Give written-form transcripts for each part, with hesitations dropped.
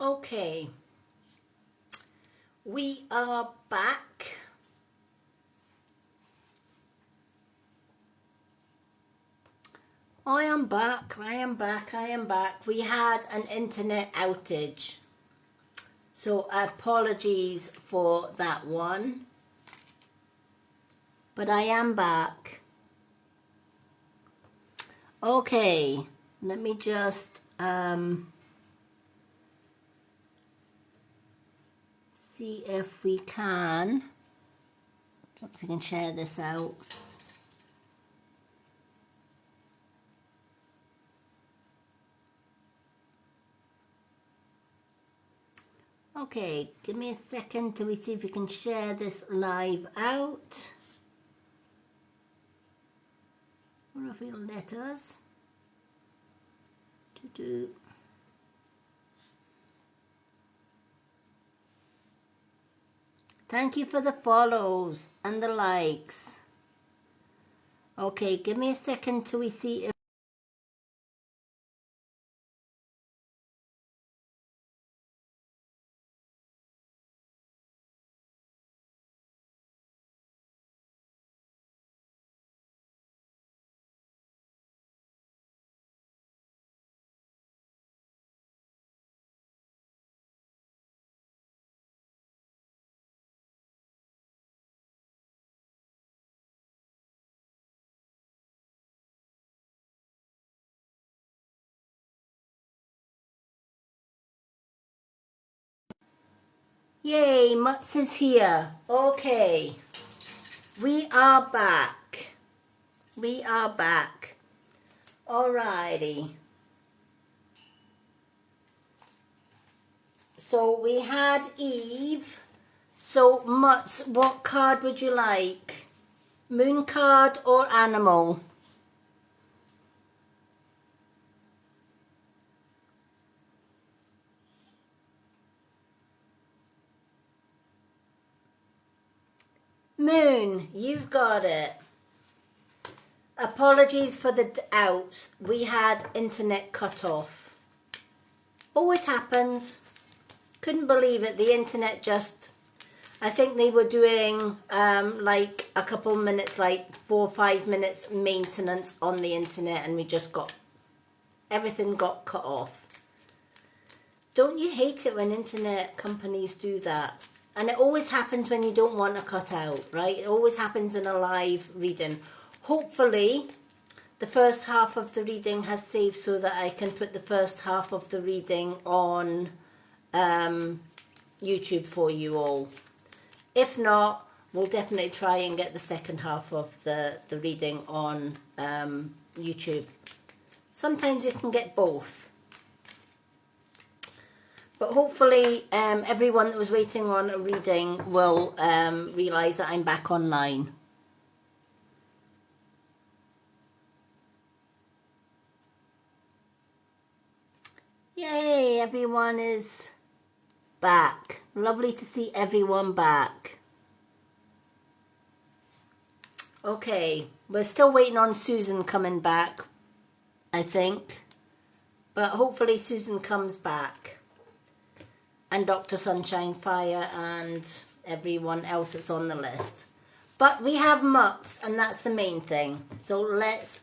Okay, we are back. I am back. We had an internet outage, so apologies for that one, but I am back. Okay, let me just see if we can. I don't know if we can share this out. Okay, give me a second till we see if we can share this live out. I wonder if it'll let us. Thank you for the follows and the likes. Okay, give me a second till we see if... Yay, Mutz is here. Okay, we are back. Alrighty. So we had Eve. So Mutz, what card would you like? Moon card or animal? Moon, you've got it. Apologies for the outs. We had internet cut off. Always happens. Couldn't believe it. The internet just... I think they were doing like a couple minutes, like 4 or 5 minutes maintenance on the internet, and we just got... everything got cut off. Don't you hate it when internet companies do that? And it always happens when you don't want to cut out, right? It always happens in a live reading. Hopefully, the first half of the reading has saved so that I can put the first half of the reading on YouTube for you all. If not, we'll definitely try and get the second half of the reading on YouTube. Sometimes you can get both. But hopefully everyone that was waiting on a reading will realise that I'm back online. Yay, everyone is back. Lovely to see everyone back. Okay, we're still waiting on Susan coming back, I think. But hopefully Susan comes back. And Dr. Sunshine Fire and everyone else that's on the list. But we have Mutz, and that's the main thing. So let's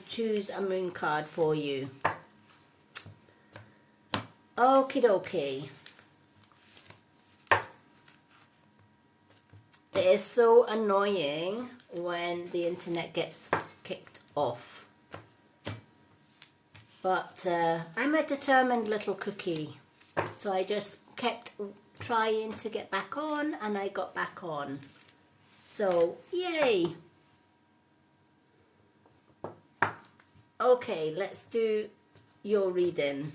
choose a moon card for you. Okie dokie. It is so annoying when the internet gets kicked off. But I'm a determined little cookie. So I just kept trying to get back on, and I got back on. So, yay! Okay, let's do your reading.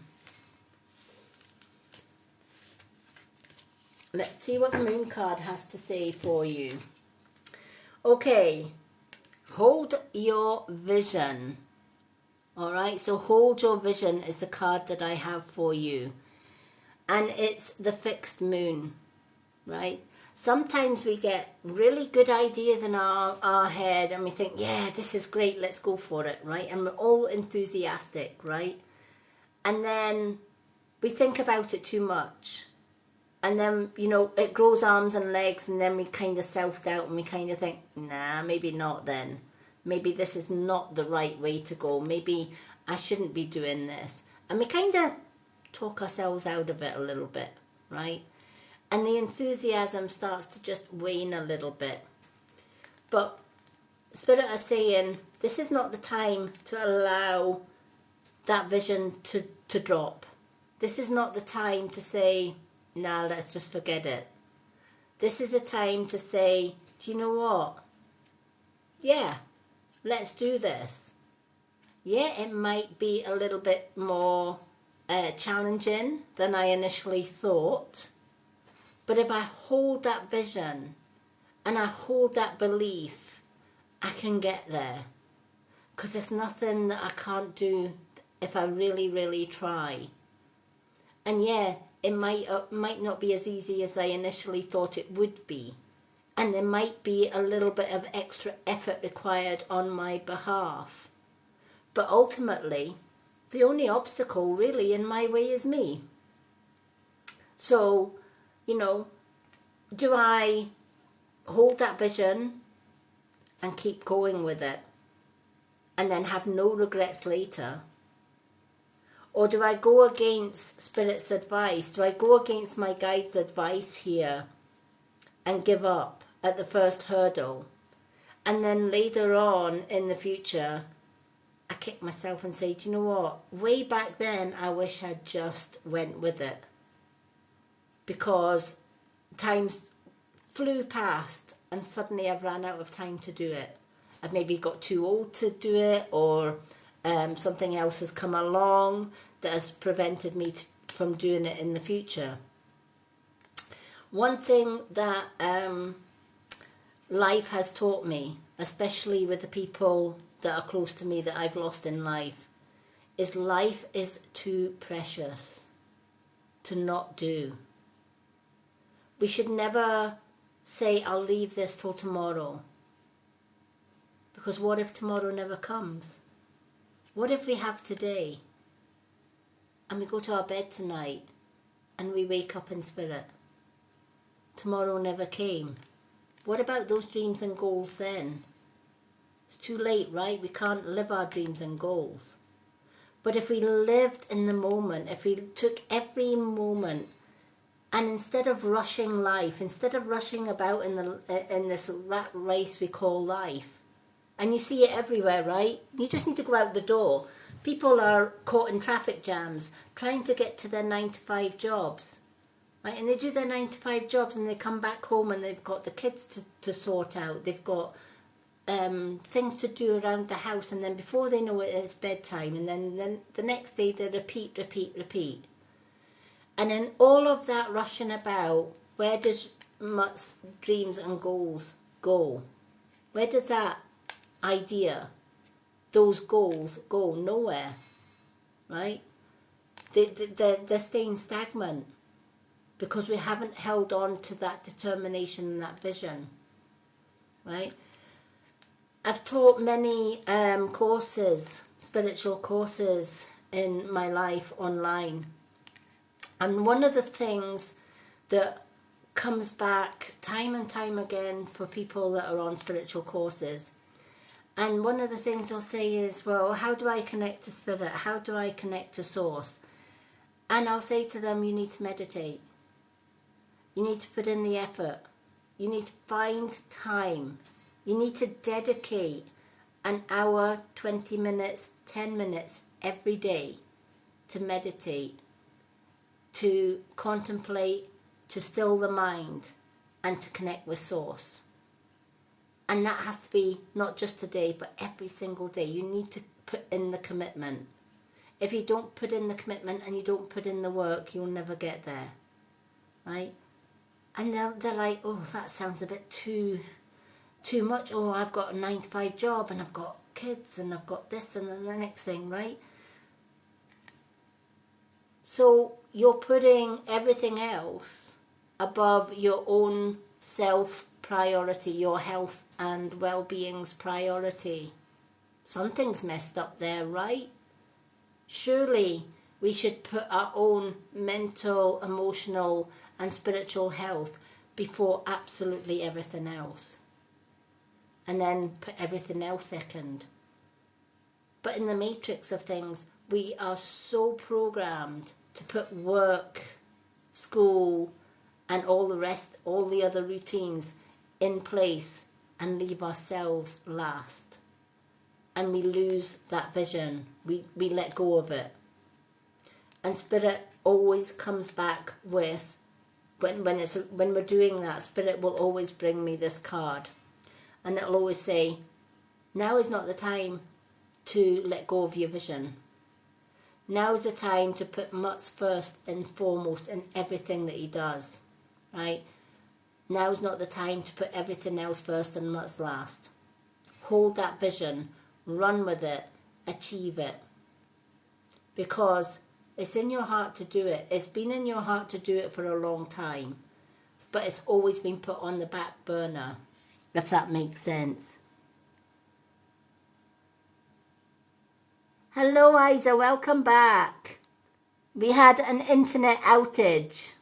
Let's see what the moon card has to say for you. Okay, hold your vision. Alright, so hold your vision is the card that I have for you. And it's the fixed moon, right? Sometimes we get really good ideas in our head and we think, yeah, this is great, let's go for it, right? And we're all enthusiastic, right? And then we think about it too much. And then, you know, it grows arms and legs, and then we kind of self-doubt and we kind of think, nah, maybe not then. Maybe this is not the right way to go. Maybe I shouldn't be doing this. And we kind of talk ourselves out of it a little bit, right? And the enthusiasm starts to just wane a little bit. But Spirit are saying, this is not the time to allow that vision to drop. This is not the time to say, nah, let's just forget it. This is a time to say, do you know what? Yeah, let's do this. Yeah, it might be a little bit more challenging than I initially thought. But if I hold that vision and I hold that belief, I can get there. Because there's nothing that I can't do if I really, really try. And yeah, it might not be as easy as I initially thought it would be. And there might be a little bit of extra effort required on my behalf. But ultimately, the only obstacle really in my way is me. So, you know, do I hold that vision and keep going with it and then have no regrets later? Or do I go against Spirit's advice? Do I go against my guide's advice here and give up at the first hurdle? And then later on in the future, I kick myself and say, do you know what? Way back then, I wish I'd just went with it. Because times flew past and suddenly I've ran out of time to do it. I've maybe got too old to do it, or something else has come along that has prevented me from doing it in the future. One thing that life has taught me, especially with the people that are close to me that I've lost in life is too precious to not do. We should never say, I'll leave this till tomorrow. Because what if tomorrow never comes? What if we have today and we go to our bed tonight and we wake up in spirit? Tomorrow never came. What about those dreams and goals then? It's too late, right? We can't live our dreams and goals. But if we lived in the moment, if we took every moment, and instead of rushing life, instead of rushing about in this rat race we call life, and you see it everywhere, right? You just need to go out the door. People are caught in traffic jams trying to get to their 9-to-5 jobs, right? And they do their 9-to-5 jobs and they come back home and they've got the kids to sort out. They've got things to do around the house, and then before they know it, it's bedtime, and then the next day they repeat. And in all of that rushing about, where does Mutt's dreams and goals go? Where does that idea, those goals go? Nowhere, right? They're staying stagnant because we haven't held on to that determination and that vision, right? I've taught many courses, spiritual courses in my life online. And one of the things that comes back time and time again for people that are on spiritual courses, and one of the things they'll say is, well, how do I connect to spirit? How do I connect to source? And I'll say to them, you need to meditate. You need to put in the effort. You need to find time. You need to dedicate an hour, 20 minutes, 10 minutes every day to meditate, to contemplate, to still the mind, and to connect with source. And that has to be not just today, but every single day. You need to put in the commitment. If you don't put in the commitment and you don't put in the work, you'll never get there, right? And they're like, oh, that sounds a bit too much. Oh, I've got a 9-to-5 job and I've got kids and I've got this and then the next thing, right? So you're putting everything else above your own self priority, your health and well-being's priority. Something's messed up there, right? Surely We should put our own mental, emotional and spiritual health before absolutely everything else. And then put everything else second. But in the matrix of things, we are so programmed to put work, school, and all the other routines in place and leave ourselves last. And we lose that vision. We let go of it. And Spirit always comes back with, when we're doing that, Spirit will always bring me this card. And it'll always say, now is not the time to let go of your vision. Now is the time to put Mutt's first and foremost in everything that he does. Right? Now is not the time to put everything else first and Mutt's last. Hold that vision. Run with it. Achieve it. Because it's in your heart to do it. It's been in your heart to do it for a long time. But it's always been put on the back burner, if that makes sense. Hello, Isa. Welcome back. We had an internet outage.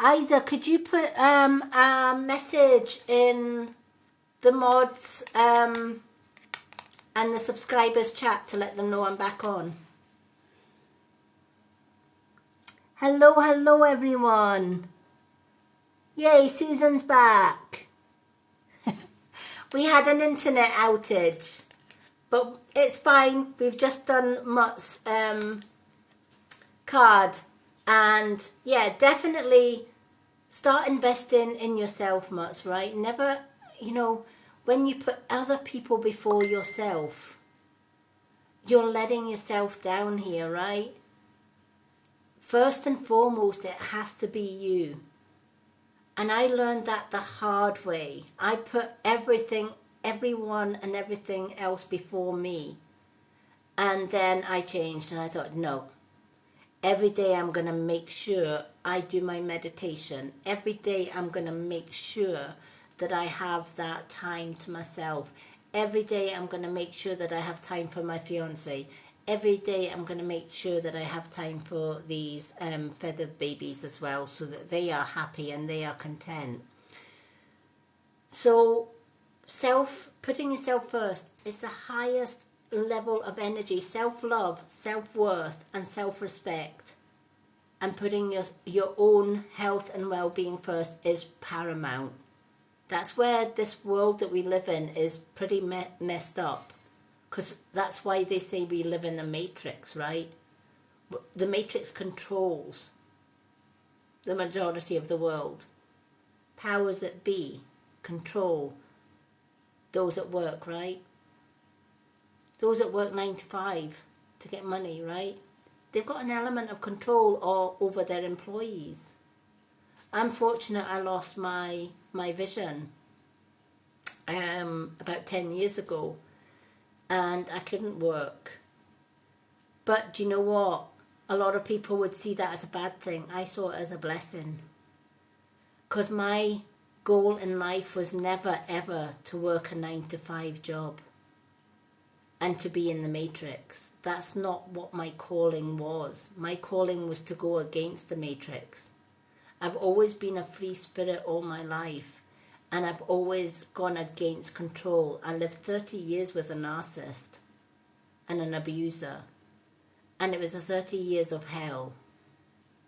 Isa, could you put a message in the mods and the subscribers chat to let them know I'm back on? Hello everyone. Yay, Susan's back. We had an internet outage, but it's fine. We've just done Mutt's card. And yeah, definitely start investing in yourself, Mutts, right? Never, when you put other people before yourself, you're letting yourself down here, right? First and foremost, it has to be you. And I learned that the hard way. I put everyone and everything else before me. And then I changed and I thought, no. Every day I'm going to make sure I do my meditation. Every day I'm going to make sure that I have that time to myself. Every day I'm going to make sure that I have time for my fiance. Every day I'm going to make sure that I have time for these feather babies as well, so that they are happy and they are content. So putting yourself first is the highest level of energy. Self-love, self-worth and self-respect, and putting your own health and well-being first is paramount. That's where this world that we live in is pretty messed up, because that's why they say we live in a matrix, right? The matrix controls the majority of the world. Powers that be control those at work, right? Those that work 9 to 5 to get money, right? They've got an element of control over their employees. I'm fortunate I lost my vision about 10 years ago, and I couldn't work. But do you know what? A lot of people would see that as a bad thing. I saw it as a blessing. Because my goal in life was never ever to work a 9 to 5 job and to be in the matrix. That's not what my calling was. My calling was to go against the matrix. I've always been a free spirit all my life, and I've always gone against control. I lived 30 years with a narcissist and an abuser, and it was 30 years of hell,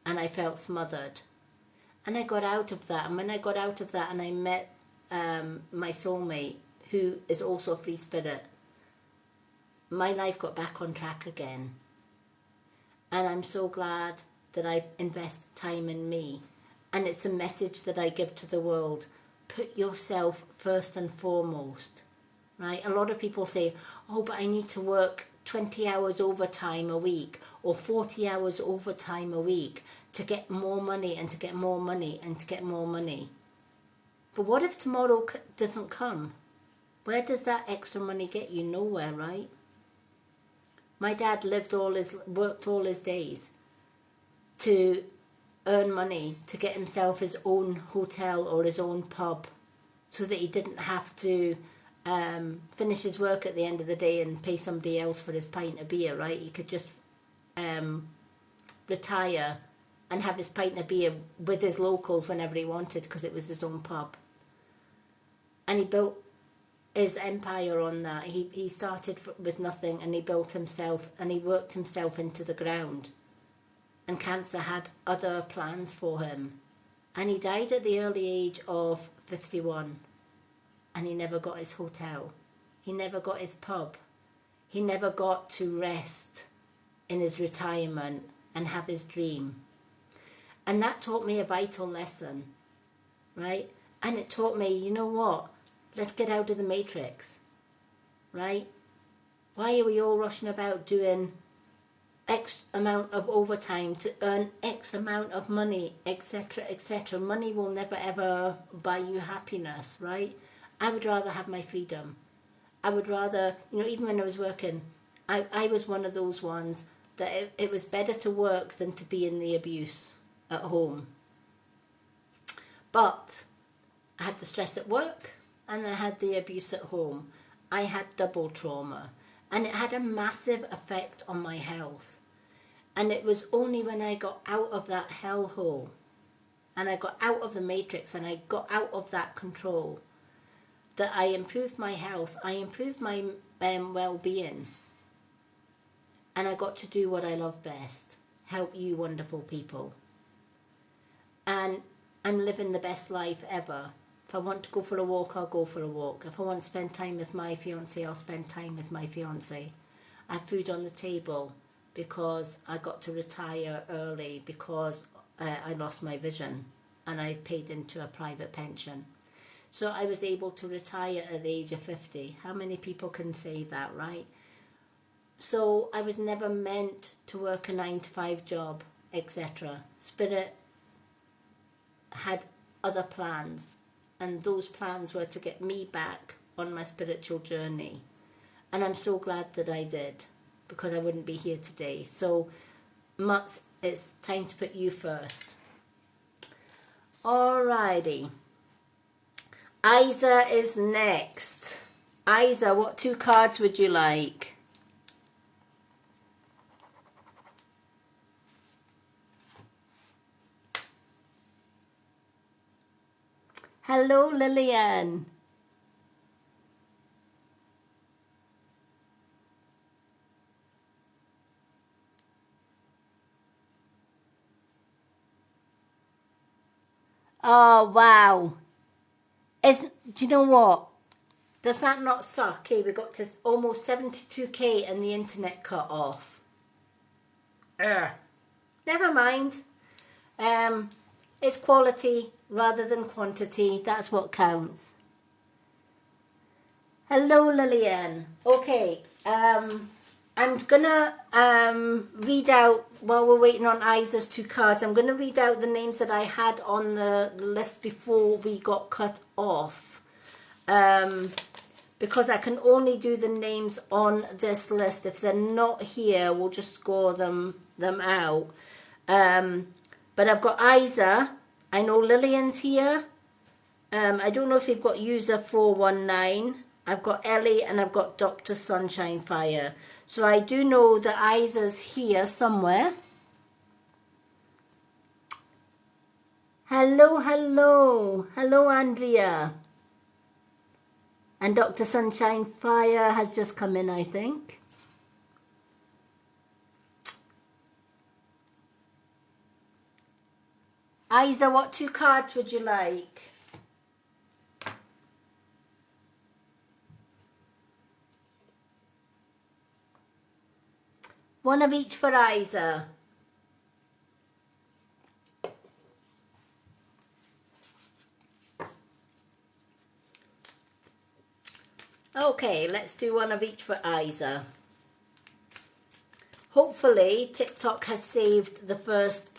and I felt smothered. And I got out of that, and when I got out of that and I met my soulmate, who is also a free spirit, my life got back on track again. And I'm so glad that I invest time in me. And it's a message that I give to the world. Put yourself first and foremost, right? A lot of people say, oh, but I need to work 20 hours overtime a week or 40 hours overtime a week to get more money and to get more money and to get more money. But what if tomorrow doesn't come? Where does that extra money get you? Nowhere, right? My dad worked all his days to earn money to get himself his own hotel or his own pub, so that he didn't have to finish his work at the end of the day and pay somebody else for his pint of beer, right? He could just retire and have his pint of beer with his locals whenever he wanted, because it was his own pub. And he built his empire on that. He started with nothing, and he built himself, and he worked himself into the ground. And cancer had other plans for him. And he died at the early age of 51. And he never got his hotel. He never got his pub. He never got to rest in his retirement and have his dream. And that taught me a vital lesson, right? And it taught me, you know what? Let's get out of the matrix, right? Why are we all rushing about doing X amount of overtime to earn X amount of money, etc., etc.? Money will never ever buy you happiness, right? I would rather have my freedom. I would rather, even when I was working, I was one of those ones that it was better to work than to be in the abuse at home. But I had the stress at work and I had the abuse at home. I had double trauma, and it had a massive effect on my health. And it was only when I got out of that hellhole and I got out of the matrix and I got out of that control that I improved my health, I improved my well-being, and I got to do what I love best, help you wonderful people. And I'm living the best life ever. If I want to go for a walk, I'll go for a walk. If I want to spend time with my fiancé, I'll spend time with my fiancé. I have food on the table because I got to retire early because I lost my vision and I paid into a private pension. So I was able to retire at the age of 50. How many people can say that, right? So I was never meant to work a 9-to-5 job, etc. Spirit had other plans, and those plans were to get me back on my spiritual journey. And I'm so glad that I did, because I wouldn't be here today. So, Mutz, it's time to put you first. Alrighty. Isa is next. Isa, what 2 cards would you like? Hello, Lillian. Oh, wow. Do you know what? Does that not suck? We got to almost 72k and the internet cut off. Never mind. It's quality rather than quantity. That's what counts. Hello, Lillian. Okay. I'm gonna read out, while we're waiting on Isa's 2 cards, I'm gonna read out the names that I had on the list before we got cut off. Because I can only do the names on this list. If they're not here, we'll just score them out. But I've got Isa. I know Lillian's here. I don't know if you've got user 419. I've got Ellie and I've got Dr. Sunshine Fire. So I do know that Isa's here somewhere. Hello, hello. Hello, Andrea. And Dr. Sunshine Fire has just come in, I think. Isa, what 2 cards would you like? One of each for Isa. Okay, let's do one of each for Isa. Hopefully, TikTok has saved the first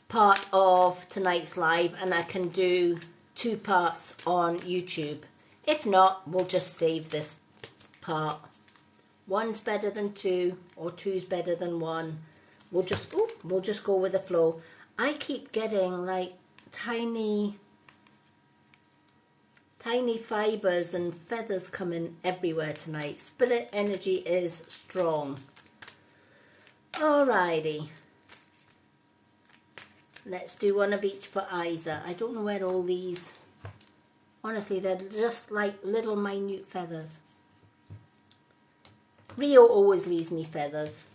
part of tonight's live and I can do 2 parts on YouTube. If not, we'll just save this part. 1's better than 2, or 2's better than 1. We'll just go with the flow. I keep getting like tiny tiny fibres and feathers coming everywhere tonight. Spirit energy is strong. Alrighty. Let's do one of each for Isa. I don't know where all these... Honestly, they're just like little minute feathers. Rio always leaves me feathers.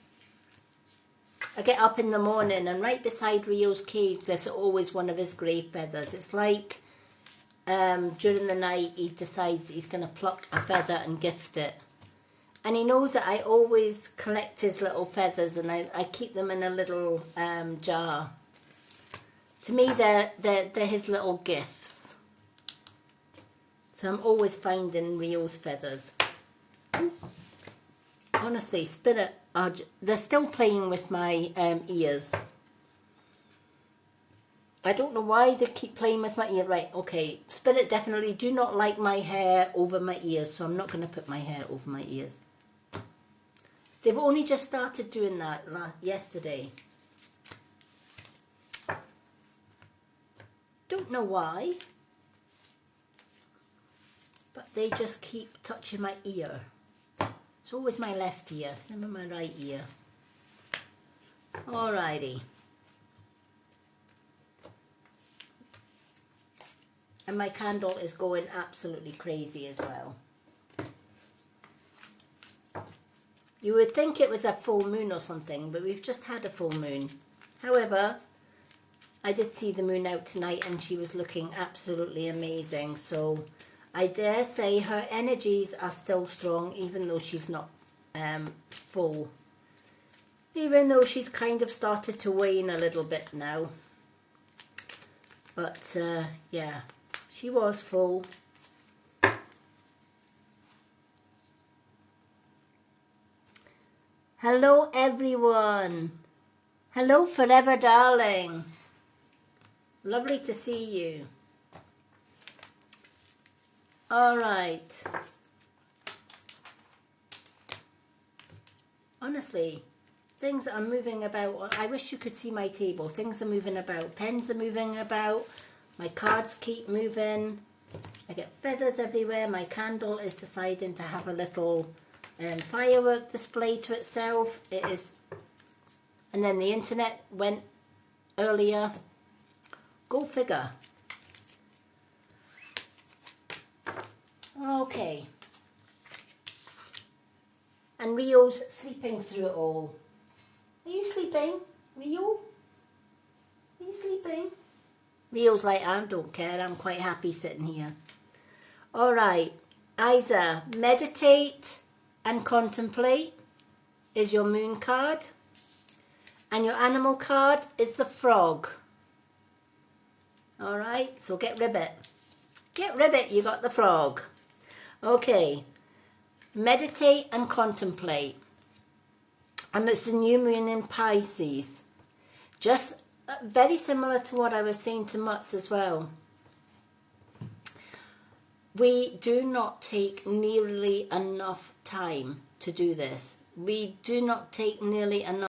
I get up in the morning and right beside Rio's cage there's always one of his grey feathers. It's like during the night he decides he's going to pluck a feather and gift it. And he knows that I always collect his little feathers and I keep them in a little jar. To me they're his little gifts. So I'm always finding Rio's feathers. Honestly, Spirit, they're still playing with my ears. I don't know why they keep playing with my ear. Right, okay. Spirit definitely do not like my hair over my ears, so I'm not going to put my hair over my ears. They've only just started doing that yesterday. Don't know why. But they just keep touching my ear. It's always my left ear, it's never my right ear. Alrighty. And my candle is going absolutely crazy as well. You would think it was a full moon or something, but we've just had a full moon. However, I did see the moon out tonight and she was looking absolutely amazing. So I dare say her energies are still strong, even though she's not full. Even though she's kind of started to wane a little bit now. But yeah, she was full. Hello everyone. Hello Forever Darling. Lovely to see you. All right. Honestly, things are moving about. I wish you could see my table. Things are moving about. Pens are moving about. My cards keep moving. I get feathers everywhere. My candle is deciding to have a little firework display to itself. It is. And then the internet went earlier. Go figure. Okay. And Rio's sleeping through it all. Are you sleeping, Rio? Are you sleeping? Rio's like, I don't care. I'm quite happy sitting here. All right. Isa, meditate and contemplate is your moon card. And your animal card is the frog. All right. So get ribbit. Get ribbit. You got the frog. Okay, meditate and contemplate. And it's the new moon in Pisces. Just very similar to what I was saying to Mutz as well. We do not take nearly enough time to do this. We do not take nearly enough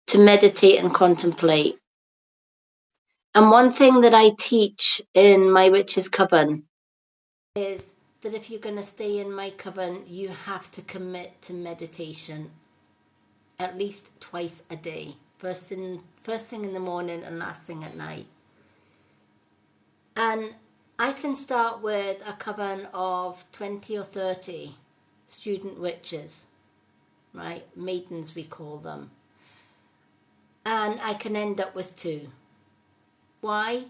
to meditate and contemplate. And one thing that I teach in my Witch's Coven is that if you're going to stay in my coven, you have to commit to meditation at least twice a day. First thing in the morning and last thing at night. And I can start with a coven of 20 or 30 student witches, right? Maidens we call them. And I can end up with 2. Why?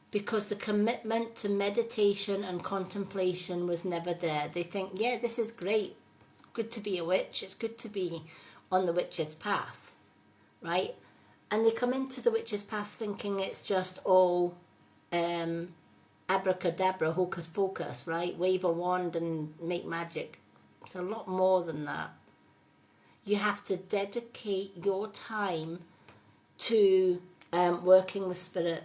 Because the commitment to meditation and contemplation was never there. They think, yeah, this is great. It's good to be a witch. It's good to be on the witch's path, right? And they come into the witch's path thinking it's just all abracadabra, hocus pocus, right? Wave a wand and make magic. It's a lot more than that. You have to dedicate your time to working with spirit,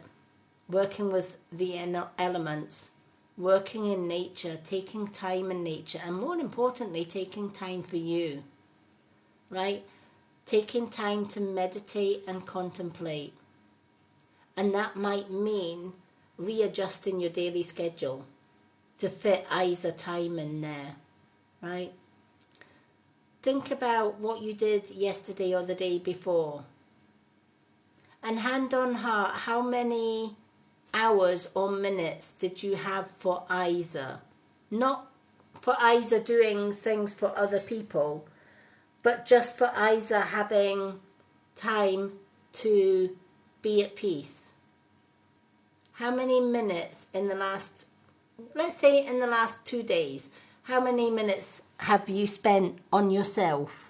working with the elements, working in nature, taking time in nature, and more importantly, taking time for you, right? Taking time to meditate and contemplate. And that might mean readjusting your daily schedule to fit Isa time in there, right? Think about what you did yesterday or the day before. And hand on heart, how many hours or minutes did you have for Isa? Not for Isa doing things for other people, but just for Isa having time to be at peace. How many minutes in the last, let's say in the last 2 days, how many minutes have you spent on yourself?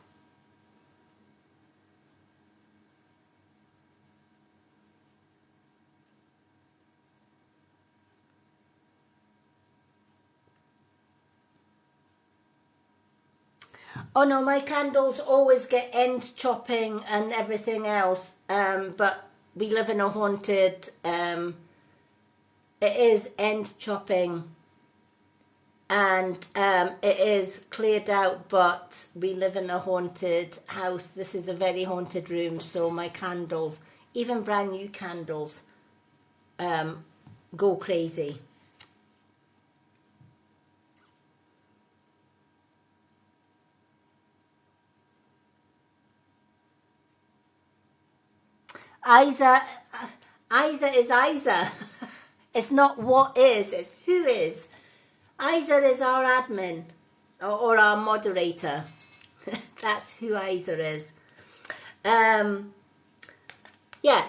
Oh no, my candles always get end chopping and everything else. But we live in a haunted, it is end chopping and it is cleared out, but we live in a haunted house. This is a very haunted room, so my candles, even brand new candles, go crazy. Isa is Isa. It's not what is, it's who is. Isa is our admin or our moderator. That's who Isa is. Yeah,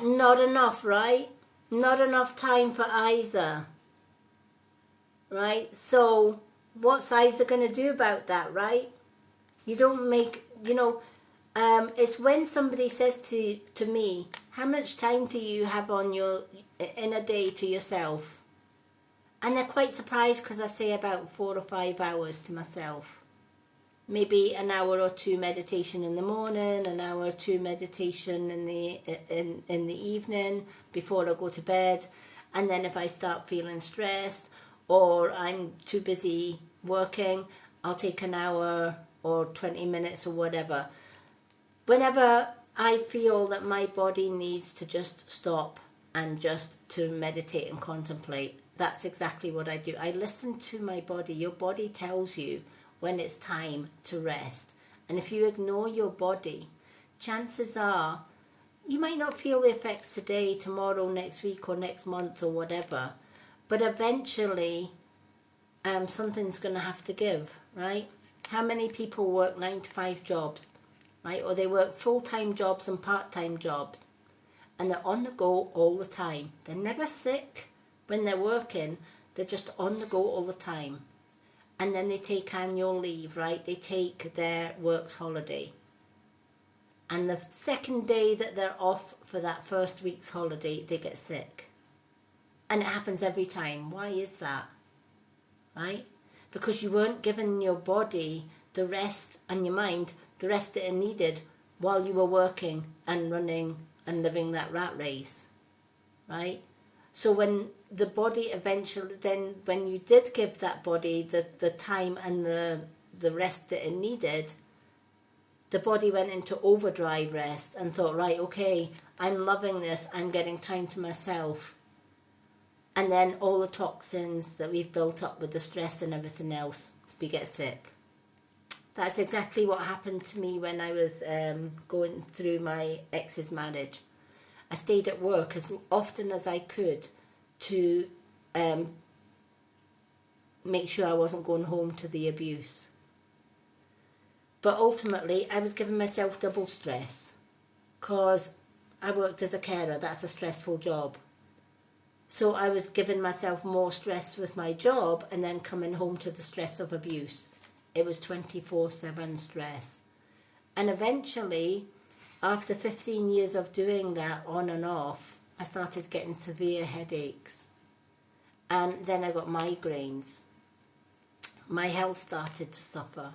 not enough, right? Not enough time for Isa. Right? So what's Isa going to do about that, right? You don't make, it's when somebody says to me, how much time do you have in a day to yourself? And they're quite surprised because I say about 4 or 5 hours to myself. Maybe an hour or two meditation in the morning, an hour or two meditation in the evening before I go to bed. And then if I start feeling stressed or I'm too busy working, I'll take an hour or 20 minutes or whatever. Whenever I feel that my body needs to just stop and just to meditate and contemplate, that's exactly what I do. I listen to my body. Your body tells you when it's time to rest. And if you ignore your body, chances are you might not feel the effects today, tomorrow, next week or next month or whatever. But eventually something's going to have to give, right? How many people work 9 to 5 jobs? Right? Or they work full-time jobs and part-time jobs. And they're on the go all the time. They're never sick when they're working. They're just on the go all the time. And then they take annual leave, right? They take their works holiday. And the second day that they're off for that first week's holiday, they get sick. And it happens every time. Why is that? Right? Because you weren't giving your body the rest and your mind the rest that it needed while you were working and running and living that rat race, right? So when the body eventually, then when you did give that body the time and the rest that it needed, the body went into overdrive rest and thought, right, okay, I'm loving this, I'm getting time to myself. And then all the toxins that we've built up with the stress and everything else, we get sick. That's exactly what happened to me when I was going through my ex's marriage. I stayed at work as often as I could to make sure I wasn't going home to the abuse. But ultimately, I was giving myself double stress because I worked as a carer. That's a stressful job. So I was giving myself more stress with my job and then coming home to the stress of abuse. It was 24/7 stress. And eventually, after 15 years of doing that on and off, I started getting severe headaches. And then I got migraines. My health started to suffer.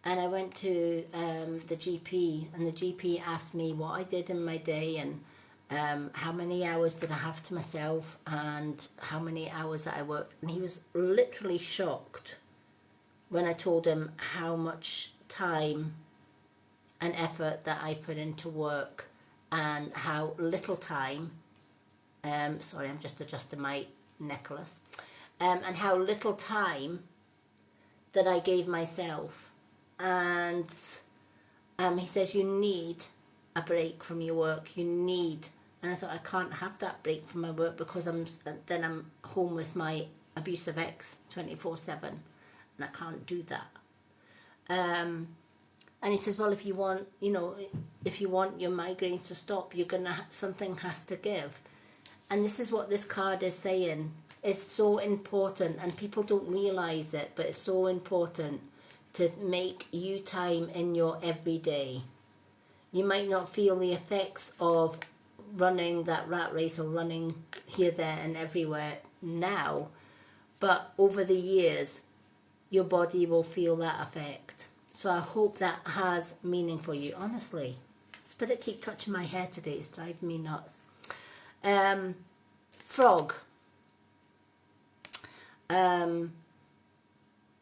And I went to the GP, and the GP asked me what I did in my day and how many hours did I have to myself and how many hours that I worked. And he was literally shocked when I told him how much time and effort that I put into work and how little time sorry, I'm just adjusting my necklace, and how little time that I gave myself. And he says, you need a break from your work. You need, and I thought, I can't have that break from my work because I'm home with my abusive ex 24/7, and I can't do that. And he says, well, if you want, if you want your migraines to stop, you're something has to give. And this is what this card is saying. It's so important, and people don't realize it, but it's so important to make you time in your everyday. You might not feel the effects of running that rat race or running here, there, and everywhere now, but over the years, your body will feel that effect. So I hope that has meaning for you. Honestly, Spirit keep touching my hair today. It's driving me nuts. Frog.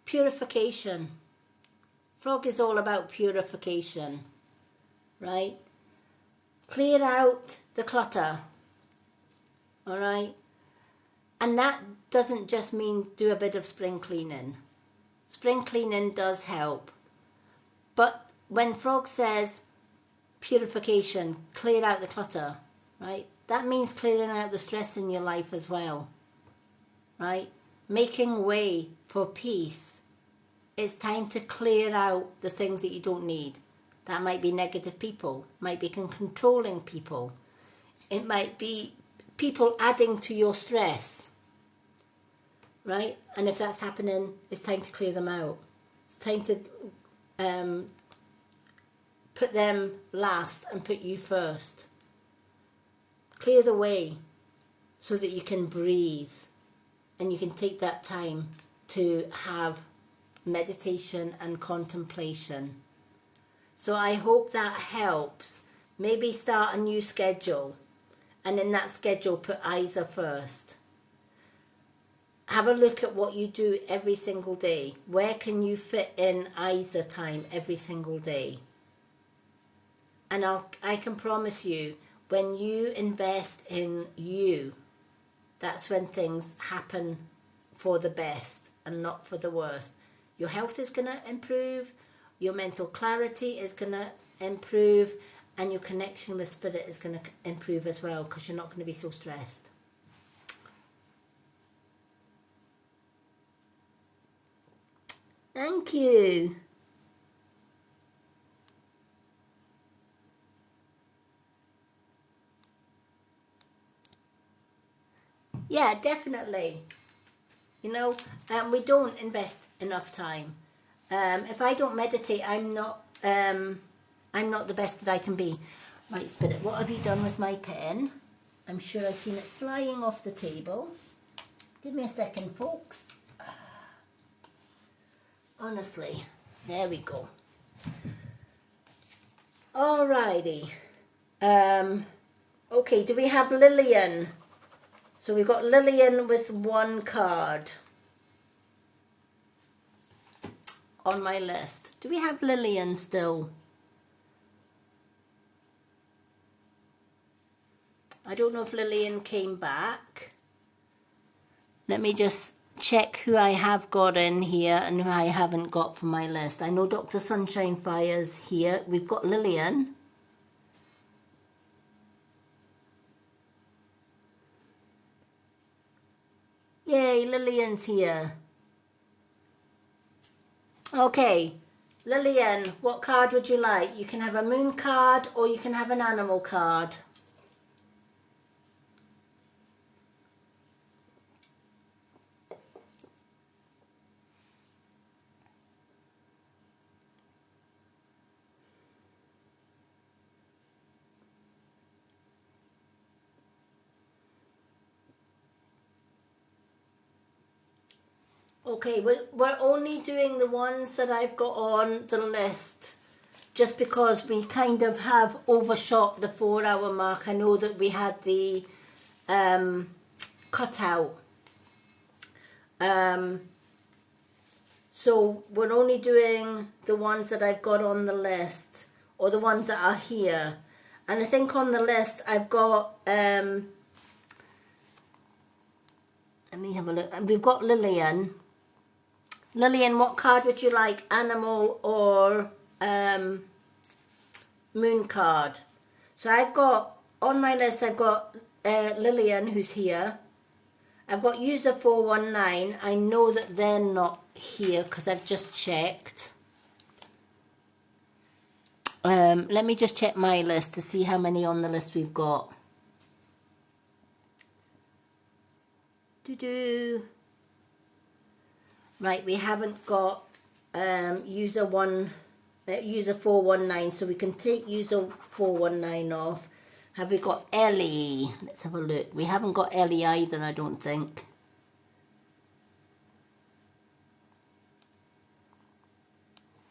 Purification. Frog is all about purification, right? Clear out the clutter, all right? And that doesn't just mean do a bit of spring cleaning. Spring cleaning does help. But when Frog says purification, clear out the clutter, right? That means clearing out the stress in your life as well, right? Making way for peace. It's time to clear out the things that you don't need. That might be negative people, might be controlling people. It might be people adding to your stress, right? And if that's happening, it's time to clear them out. It's time to put them last and put you first. Clear the way so that you can breathe and you can take that time to have meditation and contemplation. So I hope that helps. Maybe start a new schedule, and in that schedule put Isa first. Have a look at what you do every single day. Where can you fit in Isa time every single day? And I can promise you, when you invest in you, that's when things happen for the best and not for the worst. Your health is going to improve, your mental clarity is going to improve, and your connection with Spirit is going to improve as well, because you're not going to be so stressed. Thank you. Yeah, definitely. We don't invest enough time. If I don't meditate, I'm not the best that I can be. Right, Spirit, what have you done with my pen? I'm sure I've seen it flying off the table. Give me a second, folks. Honestly, there we go. Alrighty. Okay, do we have Lillian? So we've got Lillian with one card on my list. Do we have Lillian still? I don't know if Lillian came back. Let me just check who I have got in here and who I haven't got for my list. I know Dr. Sunshine Fire's here. We've got Lillian. Yay, Lillian's here. Okay, Lillian, what card would you like? You can have a moon card or you can have an animal card. Okay, we're only doing the ones that I've got on the list just because we kind of have overshot the 4-hour mark. I know that we had the cutout. So we're only doing the ones that I've got on the list, or the ones that are here. And I think on the list I've got Let me have a look. We've got Lillian. Lillian, what card would you like? Animal or moon card? So I've got, on my list, I've got Lillian, who's here. I've got user 419. I know that they're not here because I've just checked. Let me just check my list to see how many on the list we've got. Right, we haven't got user 419, so we can take user 419 off. Have we got Ellie? Let's have a look. We haven't got Ellie either, I don't think.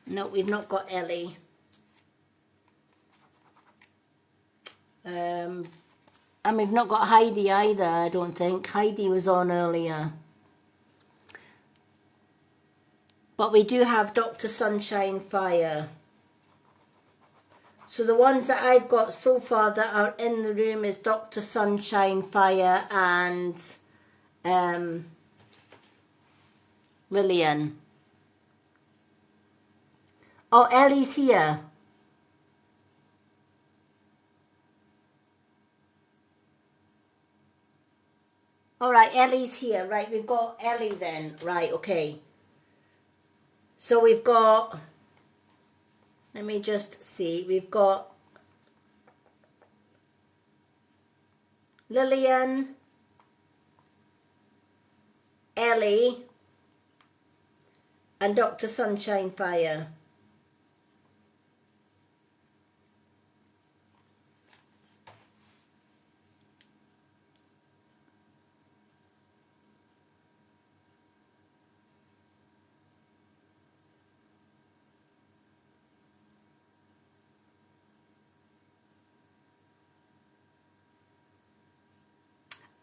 No, we've not got Ellie. And we've not got Heidi either, I don't think. Heidi was on earlier. But we do have Dr. Sunshine Fire. So the ones that I've got so far that are in the room is Dr. Sunshine Fire and Lillian. Oh, Ellie's here. All right, Ellie's here. Right, we've got Ellie then. Right, okay. So we've got, let me just see, we've got Lillian, Ellie, and Dr. Sunshine Fire.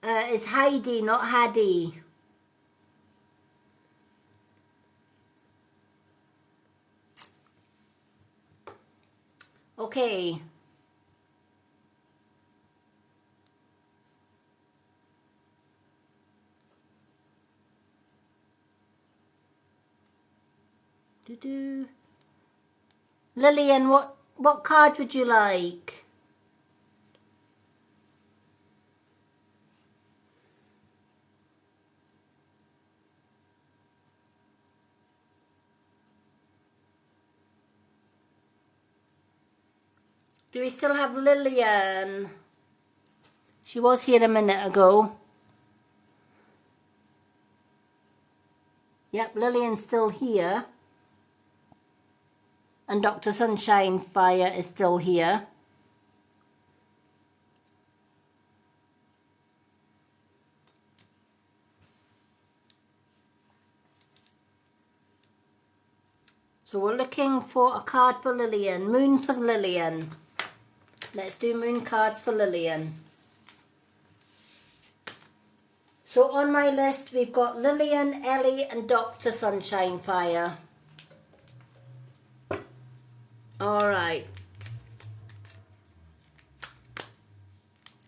It's Heidi, not Haddy. Okay. Lillian, what card would you like? Do we still have Lillian? She was here a minute ago. Yep, Lillian's still here. And Dr. Sunshine Fire is still here. So we're looking for a card for Lillian. Moon for Lillian. Let's do moon cards for Lillian. So on my list we've got Lillian, Ellie and Dr. Sunshine Fire. Alright.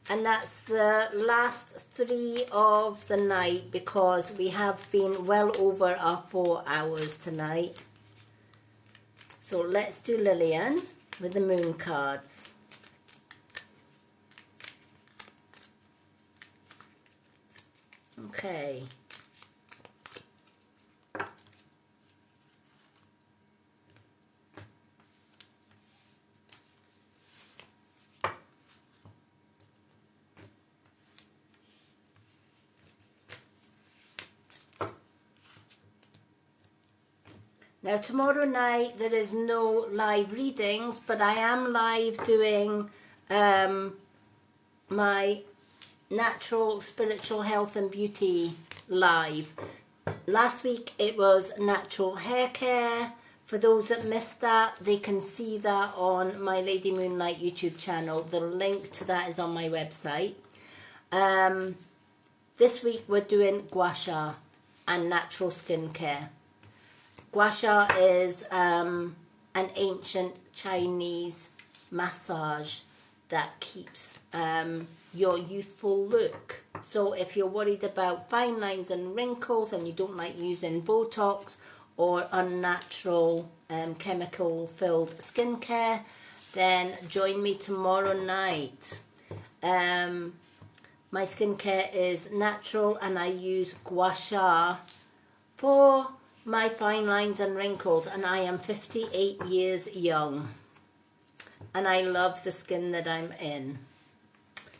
And that's the last 3 of the night because we have been well over our 4 hours tonight. So let's do Lillian with the moon cards. Okay. Now tomorrow night there is no live readings, but I am live doing my natural spiritual health and beauty live. Last week it was natural hair care. For those that missed that, they can see that on my Lady Moonlight YouTube channel. The link to that is on my website. This week we're doing gua sha and natural skincare. Gua sha is an ancient Chinese massage that keeps your youthful look. So if you're worried about fine lines and wrinkles and you don't like using Botox or unnatural chemical filled skincare, then join me tomorrow night. My skincare is natural and I use gua sha for my fine lines and wrinkles, and I am 58 years young and I love the skin that I'm in.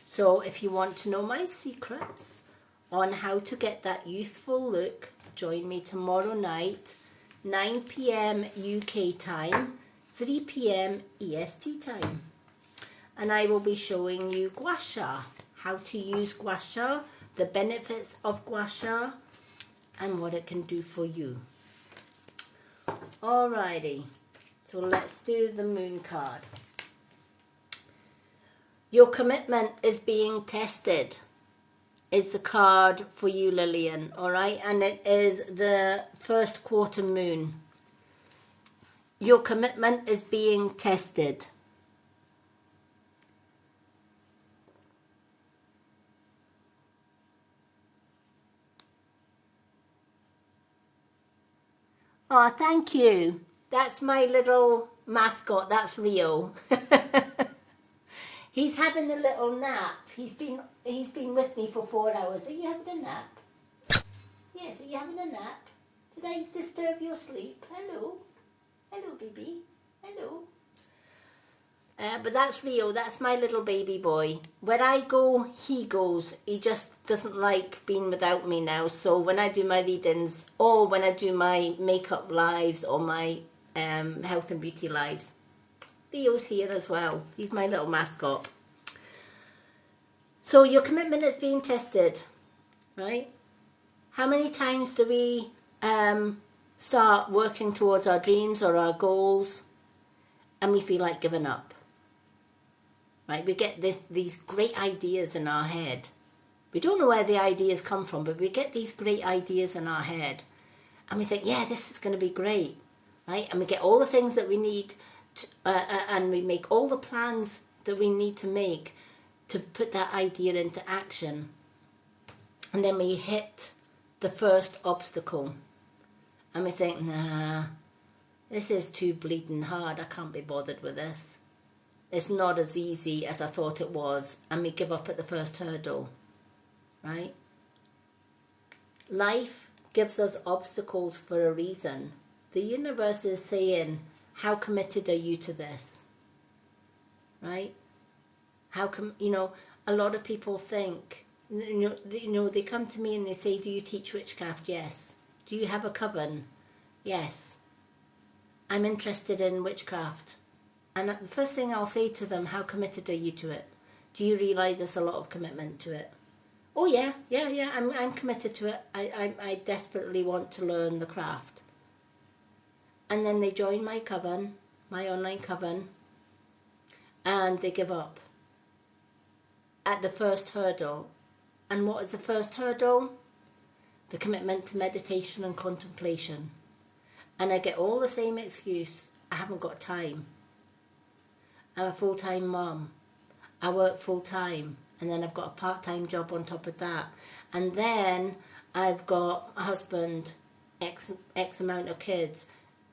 So if you want to know my secrets on how to get that youthful look, join me tomorrow night, 9 p.m. UK time, 3 p.m. EST time. And I will be showing you gua sha, how to use gua sha, the benefits of gua sha, and what it can do for you. Alrighty, so let's do the moon card. Your commitment is being tested is the card for you, Lillian, alright? And it is the first quarter moon. Your commitment is being tested. Oh, thank you. That's my little mascot. That's Rio. He's having a little nap. He's been with me for 4 hours. Are you having a nap? Yes, are you having a nap? Did I disturb your sleep? Hello. Hello, baby. Hello. But that's Rio. That's my little baby boy. Where I go, he goes. He just doesn't like being without me now. So when I do my readings, or when I do my makeup lives, or my health and beauty lives, Leo's here as well. He's my little mascot. So your commitment is being tested, right? How many times do we start working towards our dreams or our goals and we feel like giving up? Right? We get these great ideas in our head. We don't know where the ideas come from, but we get these great ideas in our head and we think, yeah, this is going to be great, right? And we get all the things that we need and we make all the plans that we need to make to put that idea into action. And then we hit the first obstacle and we think, nah, this is too bleeding hard. I can't be bothered with this. It's not as easy as I thought it was. And we give up at the first hurdle, right? Life gives us obstacles for a reason. The universe is saying, how committed are you to this? Right? How come, a lot of people think, they come to me and they say, do you teach witchcraft? Yes. Do you have a coven? Yes. I'm interested in witchcraft. And the first thing I'll say to them, how committed are you to it? Do you realise there's a lot of commitment to it? Oh yeah, I'm committed to it. I desperately want to learn the craft. And then they join my coven, my online coven, and they give up at the first hurdle. And what is the first hurdle? The commitment to meditation and contemplation. And I get all the same excuse. I haven't got time. I'm a full-time mom. I work full-time. And then I've got a part-time job on top of that. And then I've got a husband, X amount of kids,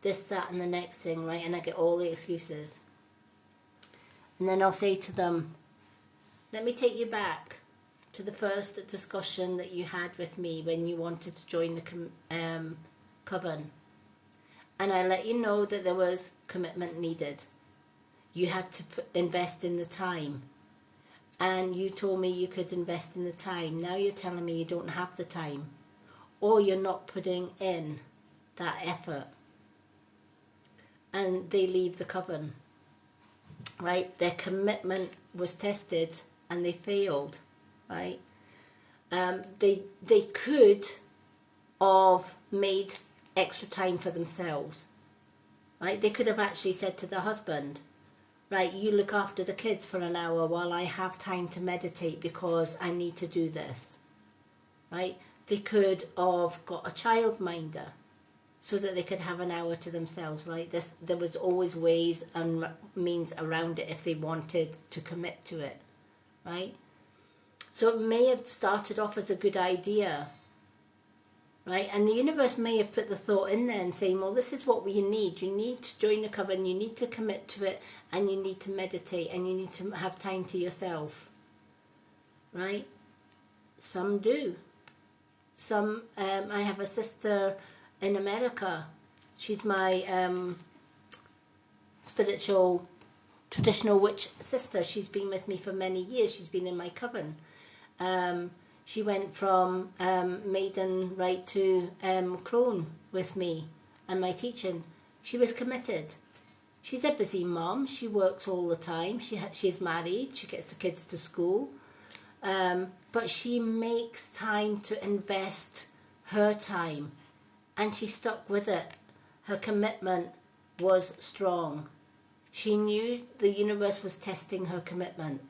this, that, and the next thing, right? And I get all the excuses. And then I'll say to them, let me take you back to the first discussion that you had with me when you wanted to join the coven. And I let you know that there was commitment needed. You had to invest in the time. And you told me you could invest in the time. Now you're telling me you don't have the time. Or you're not putting in that effort. And they leave the coven. Right? Their commitment was tested and they failed. Right? They could have made extra time for themselves. Right? They could have actually said to the husband, right, you look after the kids for an hour while I have time to meditate because I need to do this. Right? They could have got a childminder. so that they could have an hour to themselves, right? There was always ways and means around it if they wanted to commit to it, right? So it may have started off as a good idea, right? And the universe may have put the thought in there and saying, well, this is what we need. You need to join the coven, you need to commit to it, and you need to meditate, and you need to have time to yourself, right? Some do. Some, I have a sister in America. She's my spiritual, traditional witch sister. She's been with me for many years. She's been in my coven. She went from maiden right to crone with me and my teaching. She was committed. She's a busy mom. She works all the time. She's married. She gets the kids to school. But she makes time to invest her time, and she stuck with it. Her commitment was strong. She knew the universe was testing her commitment,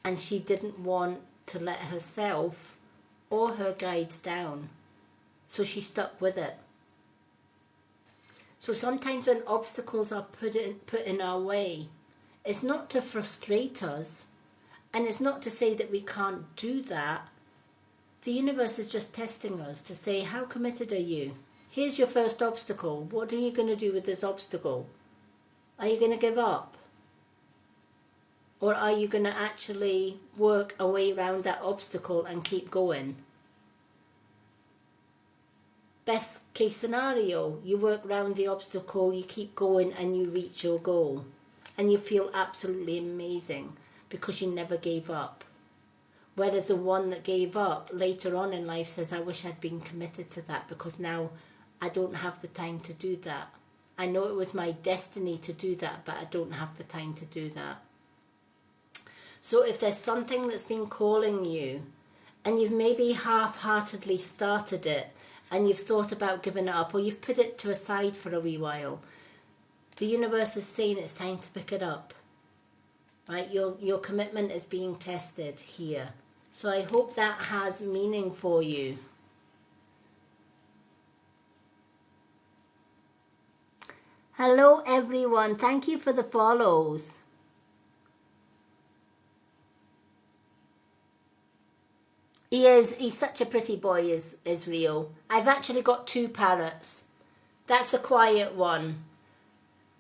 and she didn't want to let herself or her guides down, so she stuck with it. So sometimes when obstacles are put in our way, it's not to frustrate us, and it's not to say that we can't do that. The universe is just testing us to say, how committed are you? Here's your first obstacle. What are you going to do with this obstacle? Are you going to give up? Or are you going to actually work a way around that obstacle and keep going? Best case scenario, you work around the obstacle, you keep going, and you reach your goal. And you feel absolutely amazing because you never gave up. Whereas the one that gave up later on in life says, I wish I'd been committed to that because now I don't have the time to do that. I know it was my destiny to do that, but I don't have the time to do that. So if there's something that's been calling you and you've maybe half-heartedly started it and you've thought about giving it up, or you've put it to a side for a wee while, the universe is saying it's time to pick it up. Right? Your commitment is being tested here. So I hope that has meaning for you. Hello everyone, thank you for the follows. He's such a pretty boy, is Rio. I've actually got 2 parrots. That's a quiet one.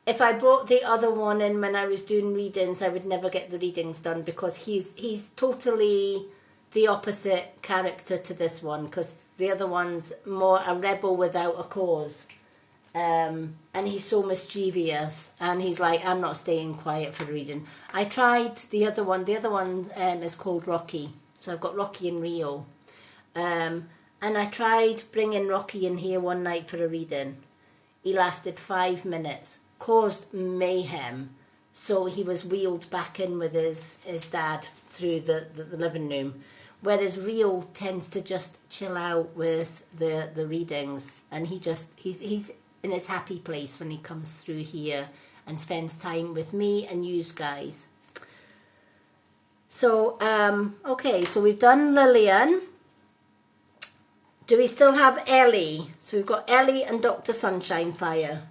If I brought the other one in when I was doing readings, I would never get the readings done because he's totally the opposite character to this one, because the other one's more a rebel without a cause. And he's so mischievous, and he's like, I'm not staying quiet for the reading. I tried the other one. The other one is called Rocky. So I've got Rocky and Rio. And I tried bringing Rocky in here one night for a reading. He lasted 5 minutes. Caused mayhem, so he was wheeled back in with his dad through the living room, whereas Rio tends to just chill out with the readings, and he's in his happy place when he comes through here and spends time with me and you guys. So okay, so we've done Lillian. Do we still have Ellie? So we've got Ellie and Dr. Sunshine Fire.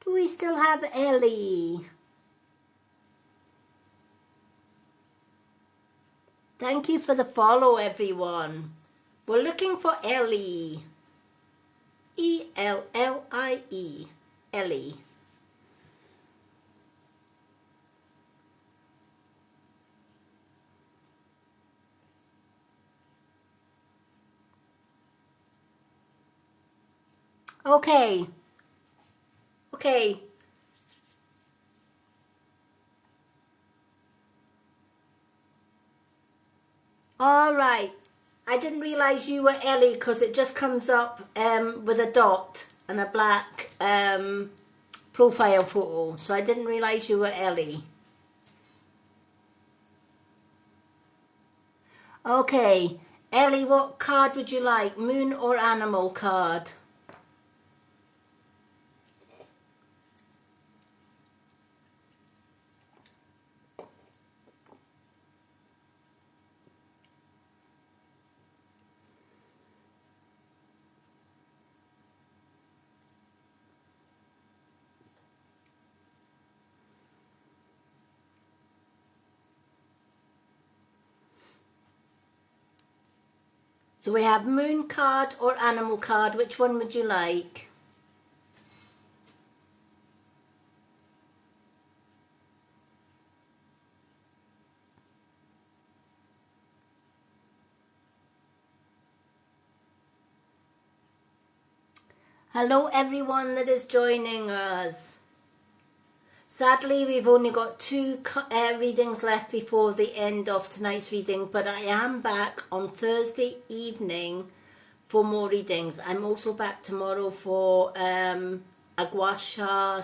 Do we still have Ellie? Thank you for the follow, everyone. We're looking for Ellie. E-L-L-I-E. Ellie. Okay. Okay. All right. I didn't realize you were Ellie because it just comes up with a dot and a black profile photo. So I didn't realize you were Ellie. Okay. Ellie, what card would you like? Moon or animal card? So we have moon card or animal card. Which one would you like? Hello everyone that is joining us. Sadly, we've only got two readings left before the end of tonight's reading, but I am back on Thursday evening for more readings. I'm also back tomorrow for a gua sha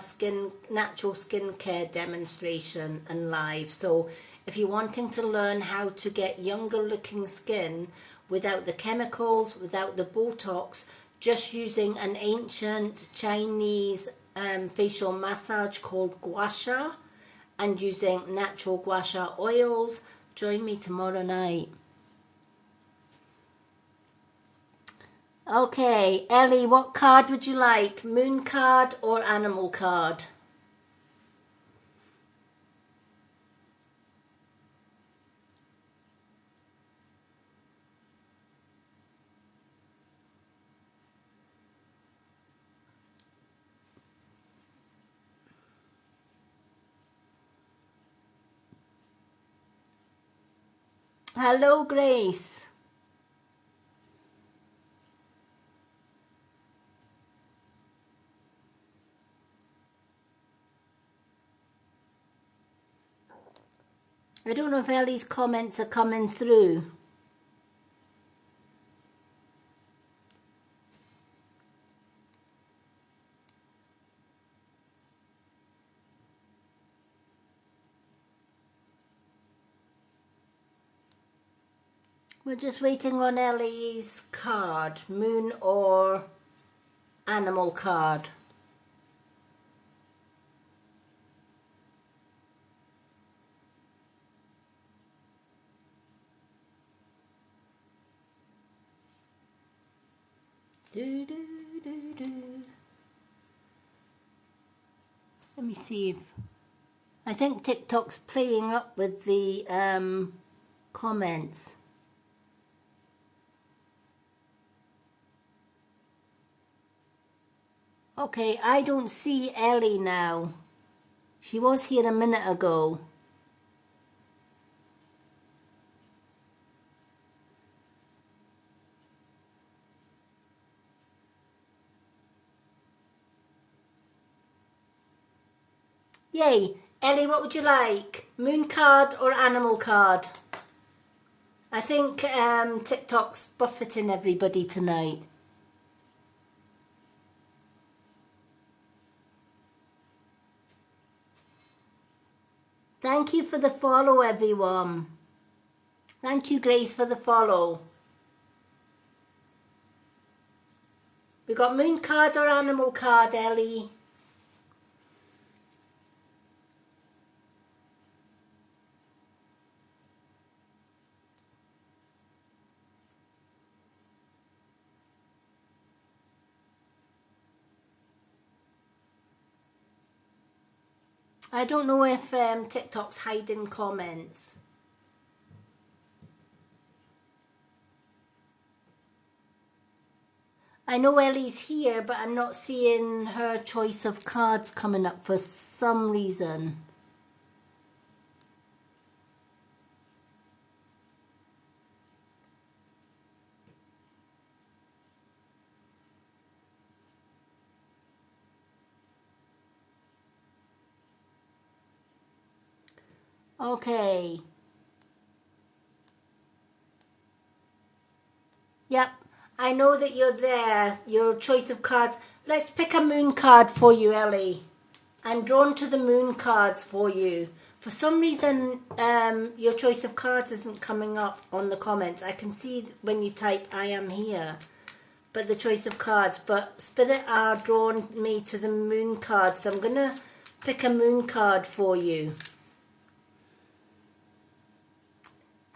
natural skincare demonstration and live. So if you're wanting to learn how to get younger looking skin without the chemicals, without the Botox, just using an ancient Chinese facial massage called gua sha and using natural gua sha oils, join me tomorrow night. Okay, Ellie, what card would you like? Moon card or animal card? Hello, Grace. I don't know if Ellie's comments are coming through. We're just waiting on Ellie's card, moon or animal card. Do, do, do, do. Let me see if... I think TikTok's playing up with the comments. Okay, I don't see Ellie now. She was here a minute ago. Yay! Ellie, what would you like? Moon card or animal card? I think TikTok's buffeting everybody tonight. Thank you for the follow, everyone. Thank you, Grace, for the follow. We got moon card or animal card, Ellie? I don't know if TikTok's hiding comments. I know Ellie's here, but I'm not seeing her choice of cards coming up for some reason. Okay. Yep. I know that you're there. Your choice of cards. Let's pick a moon card for you, Ellie. I'm drawn to the moon cards for you. For some reason, your choice of cards isn't coming up on the comments. I can see when you type, I am here. But the choice of cards. But Spirit are drawn me to the moon card. So I'm going to pick a moon card for you.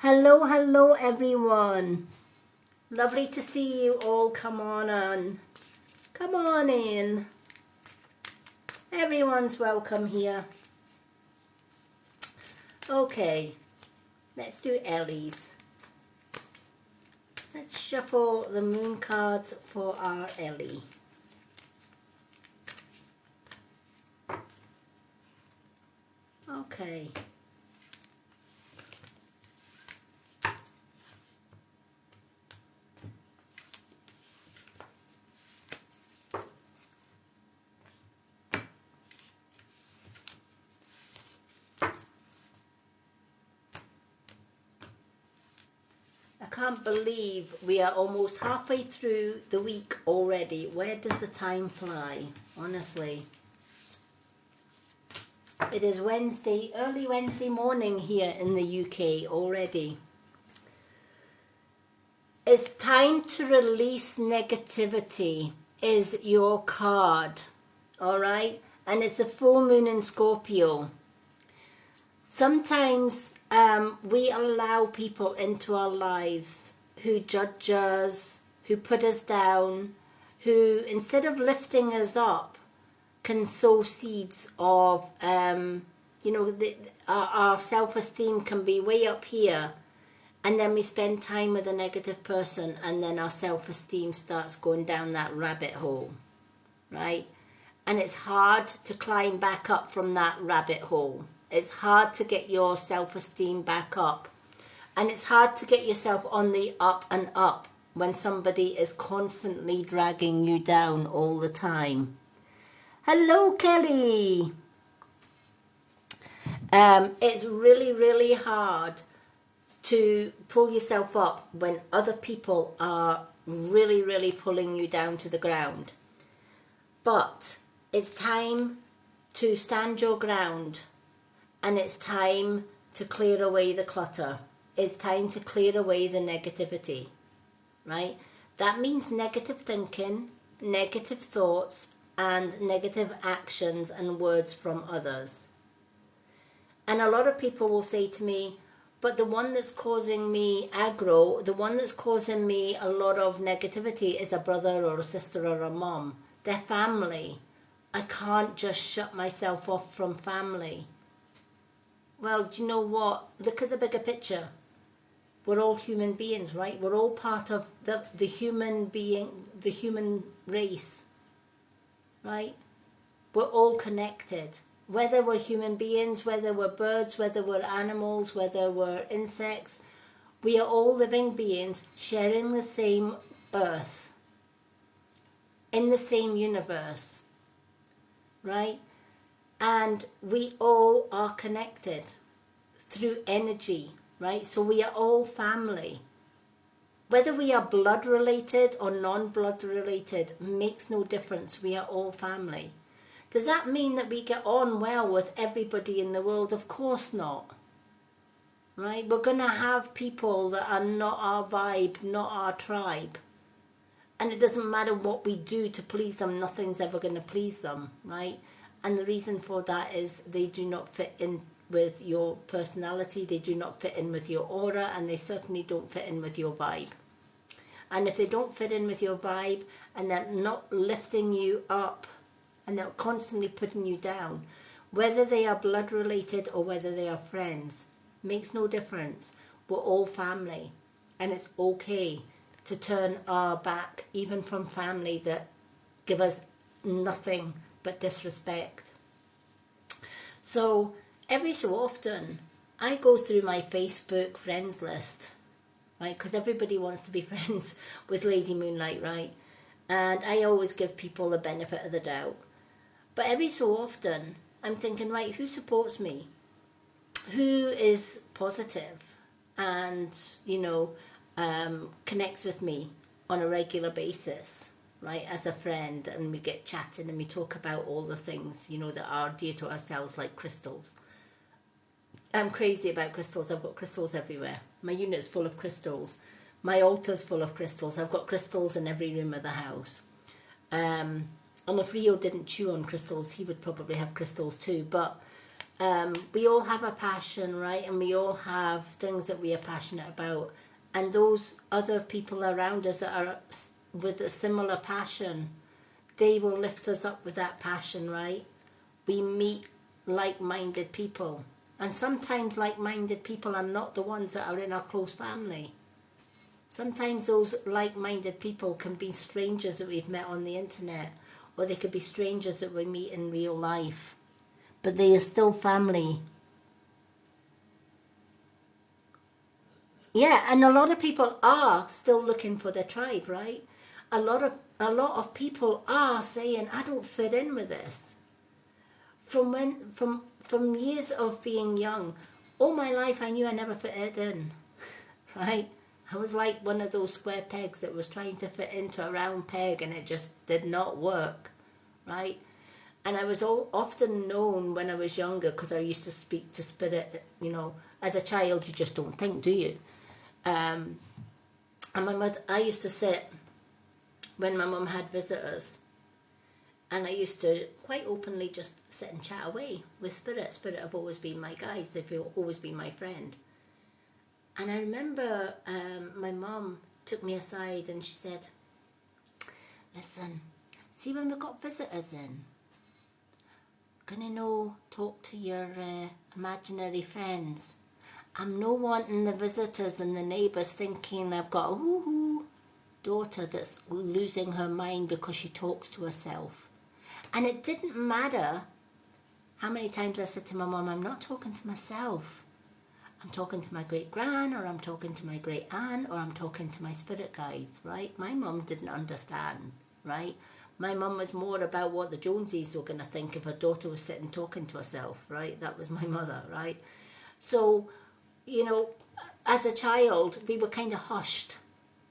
Hello, hello, everyone. Lovely to see you all. Come on in. Come on in. Everyone's welcome here. Okay, let's do Ellie's. Let's shuffle the moon cards for our Ellie. Okay. I can't believe we are almost halfway through the week already. Where does the time fly? Honestly. It is Wednesday, early Wednesday morning here in the UK already. It's time to release negativity is your card. Alright? And it's a full moon in Scorpio. Sometimes we allow people into our lives who judge us, who put us down, who instead of lifting us up, can sow seeds of, our self-esteem can be way up here, and then we spend time with a negative person, and then our self-esteem starts going down that rabbit hole, right? And it's hard to climb back up from that rabbit hole. It's hard to get your self-esteem back up. And it's hard to get yourself on the up and up when somebody is constantly dragging you down all the time. Hello, Kelly. It's really, really hard to pull yourself up when other people are really, really pulling you down to the ground. But it's time to stand your ground, and it's time to clear away the clutter. It's time to clear away the negativity, right? That means negative thinking, negative thoughts, and negative actions and words from others. And a lot of people will say to me, but the one that's causing me aggro, the one that's causing me a lot of negativity is a brother or a sister or a mom. They're family. I can't just shut myself off from family. Well, do you know what? Look at the bigger picture. We're all human beings, right? We're all part of the human race, right? We're all connected. Whether we're human beings, whether we're birds, whether we're animals, whether we're insects, we are all living beings sharing the same earth, in the same universe, right? And we all are connected through energy, right? So we are all family. Whether we are blood related or non-blood related makes no difference. We are all family. Does that mean that we get on well with everybody in the world? Of course not. Right? We're going to have people that are not our vibe, not our tribe. And it doesn't matter what we do to please them, nothing's ever going to please them, right? And the reason for that is they do not fit in with your personality, they do not fit in with your aura, and they certainly don't fit in with your vibe. And if they don't fit in with your vibe and they're not lifting you up and they're constantly putting you down, whether they are blood related or whether they are friends, makes no difference. We're all family, and it's okay to turn our back even from family that give us nothing but disrespect. So every so often I go through my Facebook friends list, right? Because everybody wants to be friends with Lady Moonlight, right? And I always give people the benefit of the doubt. But every so often I'm thinking, right, who supports me? Who is positive and, connects with me on a regular basis, right, as a friend, and we get chatting and we talk about all the things, that are dear to ourselves, like crystals. I'm crazy about crystals. I've got crystals everywhere. My unit's full of crystals. My altar's full of crystals. I've got crystals in every room of the house. And if Rio didn't chew on crystals, he would probably have crystals too. But we all have a passion, right? And we all have things that we are passionate about. And those other people around us that are with a similar passion, they will lift us up with that passion, right? We meet like-minded people. And sometimes like-minded people are not the ones that are in our close family. Sometimes those like-minded people can be strangers that we've met on the internet, or they could be strangers that we meet in real life, but they are still family. Yeah, and a lot of people are still looking for their tribe, right? A lot of people are saying, I don't fit in with this. From years of being young, all my life I knew I never fit in, right? I was like one of those square pegs that was trying to fit into a round peg, and it just did not work, right? And I was often known when I was younger, because I used to speak to spirit. As a child you just don't think, do you? And my mother, I used to sit when my mum had visitors, and I used to quite openly just sit and chat away with spirit. Spirit have always been my guides. They've always been my friend. And I remember my mum took me aside and she said, listen, see when we've got visitors in, gonna talk to your imaginary friends. I'm no wanting the visitors and the neighbours thinking I've got a daughter that's losing her mind because she talks to herself. And it didn't matter how many times I said to my mum, I'm not talking to myself. I'm talking to my great-gran, or I'm talking to my great-aunt, or I'm talking to my spirit guides, right? My mum didn't understand, right? My mum was more about what the Jonesies were going to think if her daughter was sitting talking to herself, right? That was my mother, right? So, as a child, we were kind of hushed.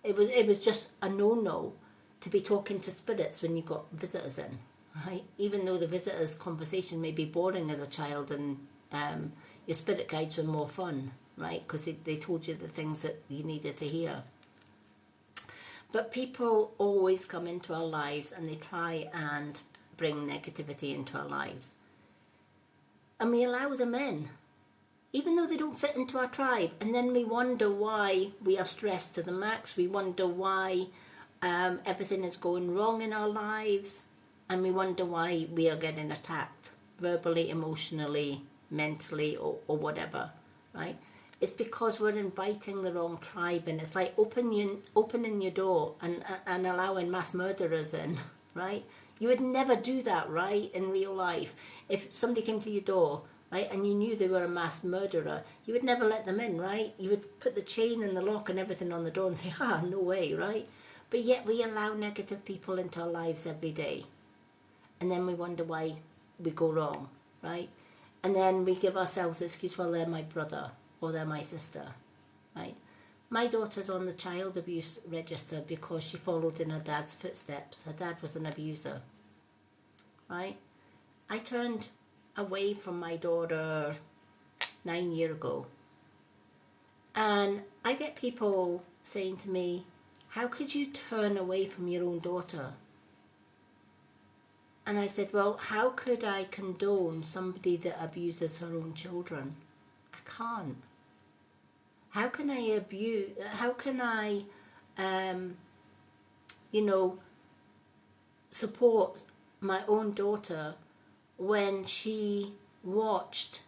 It was just a no-no to be talking to spirits when you got visitors in, right? Even though the visitors' conversation may be boring as a child, and your spirit guides were more fun, right? Because they told you the things that you needed to hear. But people always come into our lives and they try and bring negativity into our lives. And we allow them in, even though they don't fit into our tribe. And then we wonder why we are stressed to the max. We wonder why everything is going wrong in our lives. And we wonder why we are getting attacked, verbally, emotionally, mentally, or whatever, right? It's because we're inviting the wrong tribe, and it's like opening your door and allowing mass murderers in, right? You would never do that, right, in real life. If somebody came to your door, right, and you knew they were a mass murderer, you would never let them in, right? You would put the chain and the lock and everything on the door and say, no way, right? But yet we allow negative people into our lives every day. And then we wonder why we go wrong, right? And then we give ourselves the excuse, well, they're my brother or they're my sister, right? My daughter's on the child abuse register because she followed in her dad's footsteps. Her dad was an abuser, right? I turned away from my daughter 9 years ago. And I get people saying to me, how could you turn away from your own daughter? And I said, well, how could I condone somebody that abuses her own children? I can't. How can I support my own daughter when she watched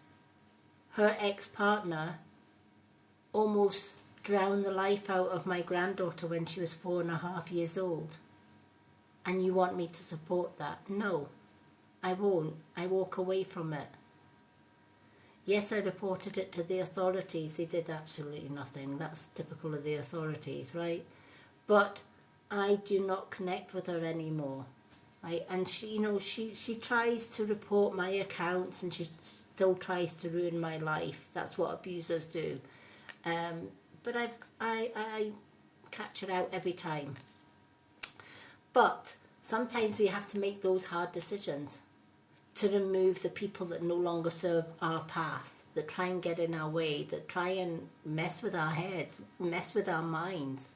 her ex-partner almost drown the life out of my granddaughter when she was 4.5 years old? And you want me to support that? No, I won't. I walk away from it. Yes, I reported it to the authorities. They did absolutely nothing. That's typical of the authorities, right? But I do not connect with her anymore, right? And she tries to report my accounts, and she still tries to ruin my life. That's what abusers do. But I catch her out every time. But sometimes we have to make those hard decisions to remove the people that no longer serve our path, that try and get in our way, that try and mess with our heads, mess with our minds,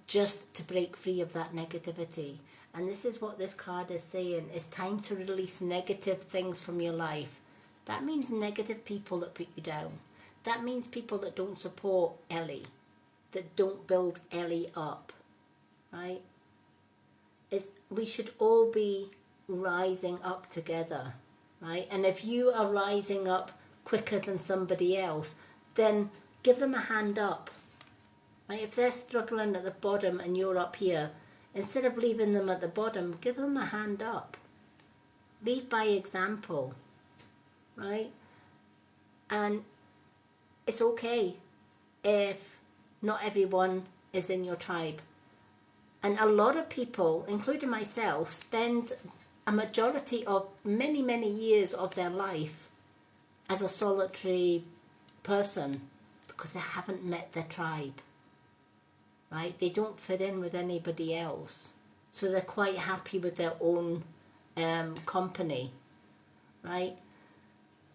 just to break free of that negativity. And this is what this card is saying. It's time to release negative things from your life. That means negative people that put you down. That means people that don't support Ellie, that don't build Ellie up, right? We should all be rising up together, right? And if you are rising up quicker than somebody else, then give them a hand up, Right? If they're struggling at the bottom and you're up here, instead of leaving them at the bottom, give them a hand up. Lead by example, right? And it's okay if not everyone is in your tribe. And a lot of people, including myself, spend a majority of many, many years of their life as a solitary person because they haven't met their tribe, right? They don't fit in with anybody else. So they're quite happy with their own company, right?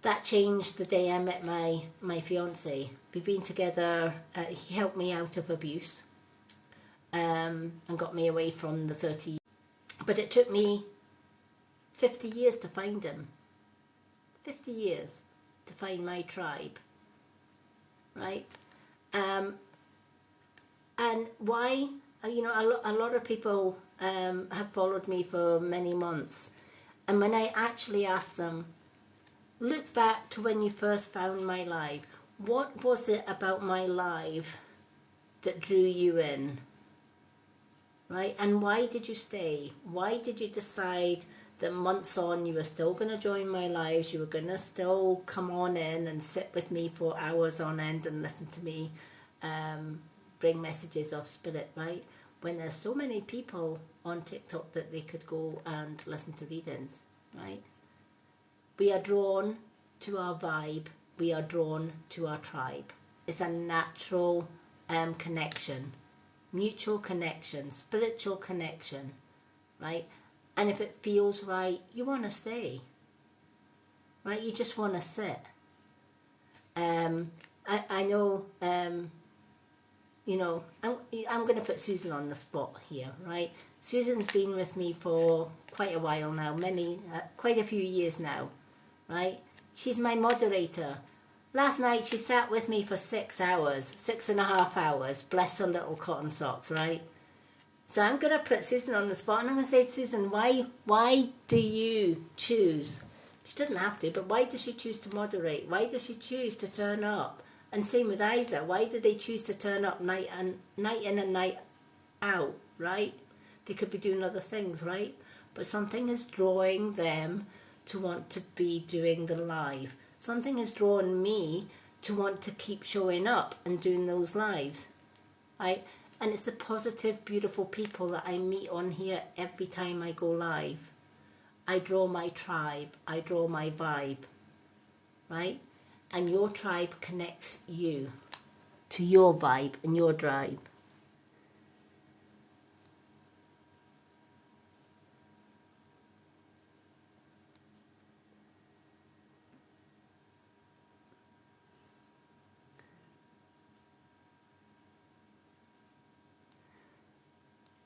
That changed the day I met my fiance. We've been together, he helped me out of abuse and got me away from the 30. But it took me 50 years to find him. 50 years to find my tribe, right? And why, you know, a lot of people have followed me for many months. And when I actually asked them, look back to when you first found my live, what was it about my live that drew you in, right? And why did you stay? Why did you decide that months on you were still going to join my lives, you were going to still come on in and sit with me for hours on end and listen to me bring messages of spirit, right? When there's so many people on TikTok that they could go and listen to readings, right? We are drawn to our vibe. We are drawn to our tribe. It's a natural connection, mutual connection, spiritual connection, right? And if it feels right, you want to stay, right? You just want to sit. I know, you know, I'm going to put Susan on the spot here, right? Susan's been with me for quite a while now, quite a few years now, right? She's my moderator. Last night she sat with me for 6 hours, 6.5 hours, bless her little cotton socks, right? So I'm going to put Susan on the spot and I'm going to say, Susan, why do you choose? She doesn't have to, but why does she choose to moderate? Why does she choose to turn up? And same with Isa, why do they choose to turn up night in and night out, right? They could be doing other things, right? But something is drawing them to want to be doing the live. Something has drawn me to want to keep showing up and doing those lives, right? And it's the positive, beautiful people that I meet on here every time I go live. I draw my tribe. I draw my vibe, right? And your tribe connects you to your vibe and your drive.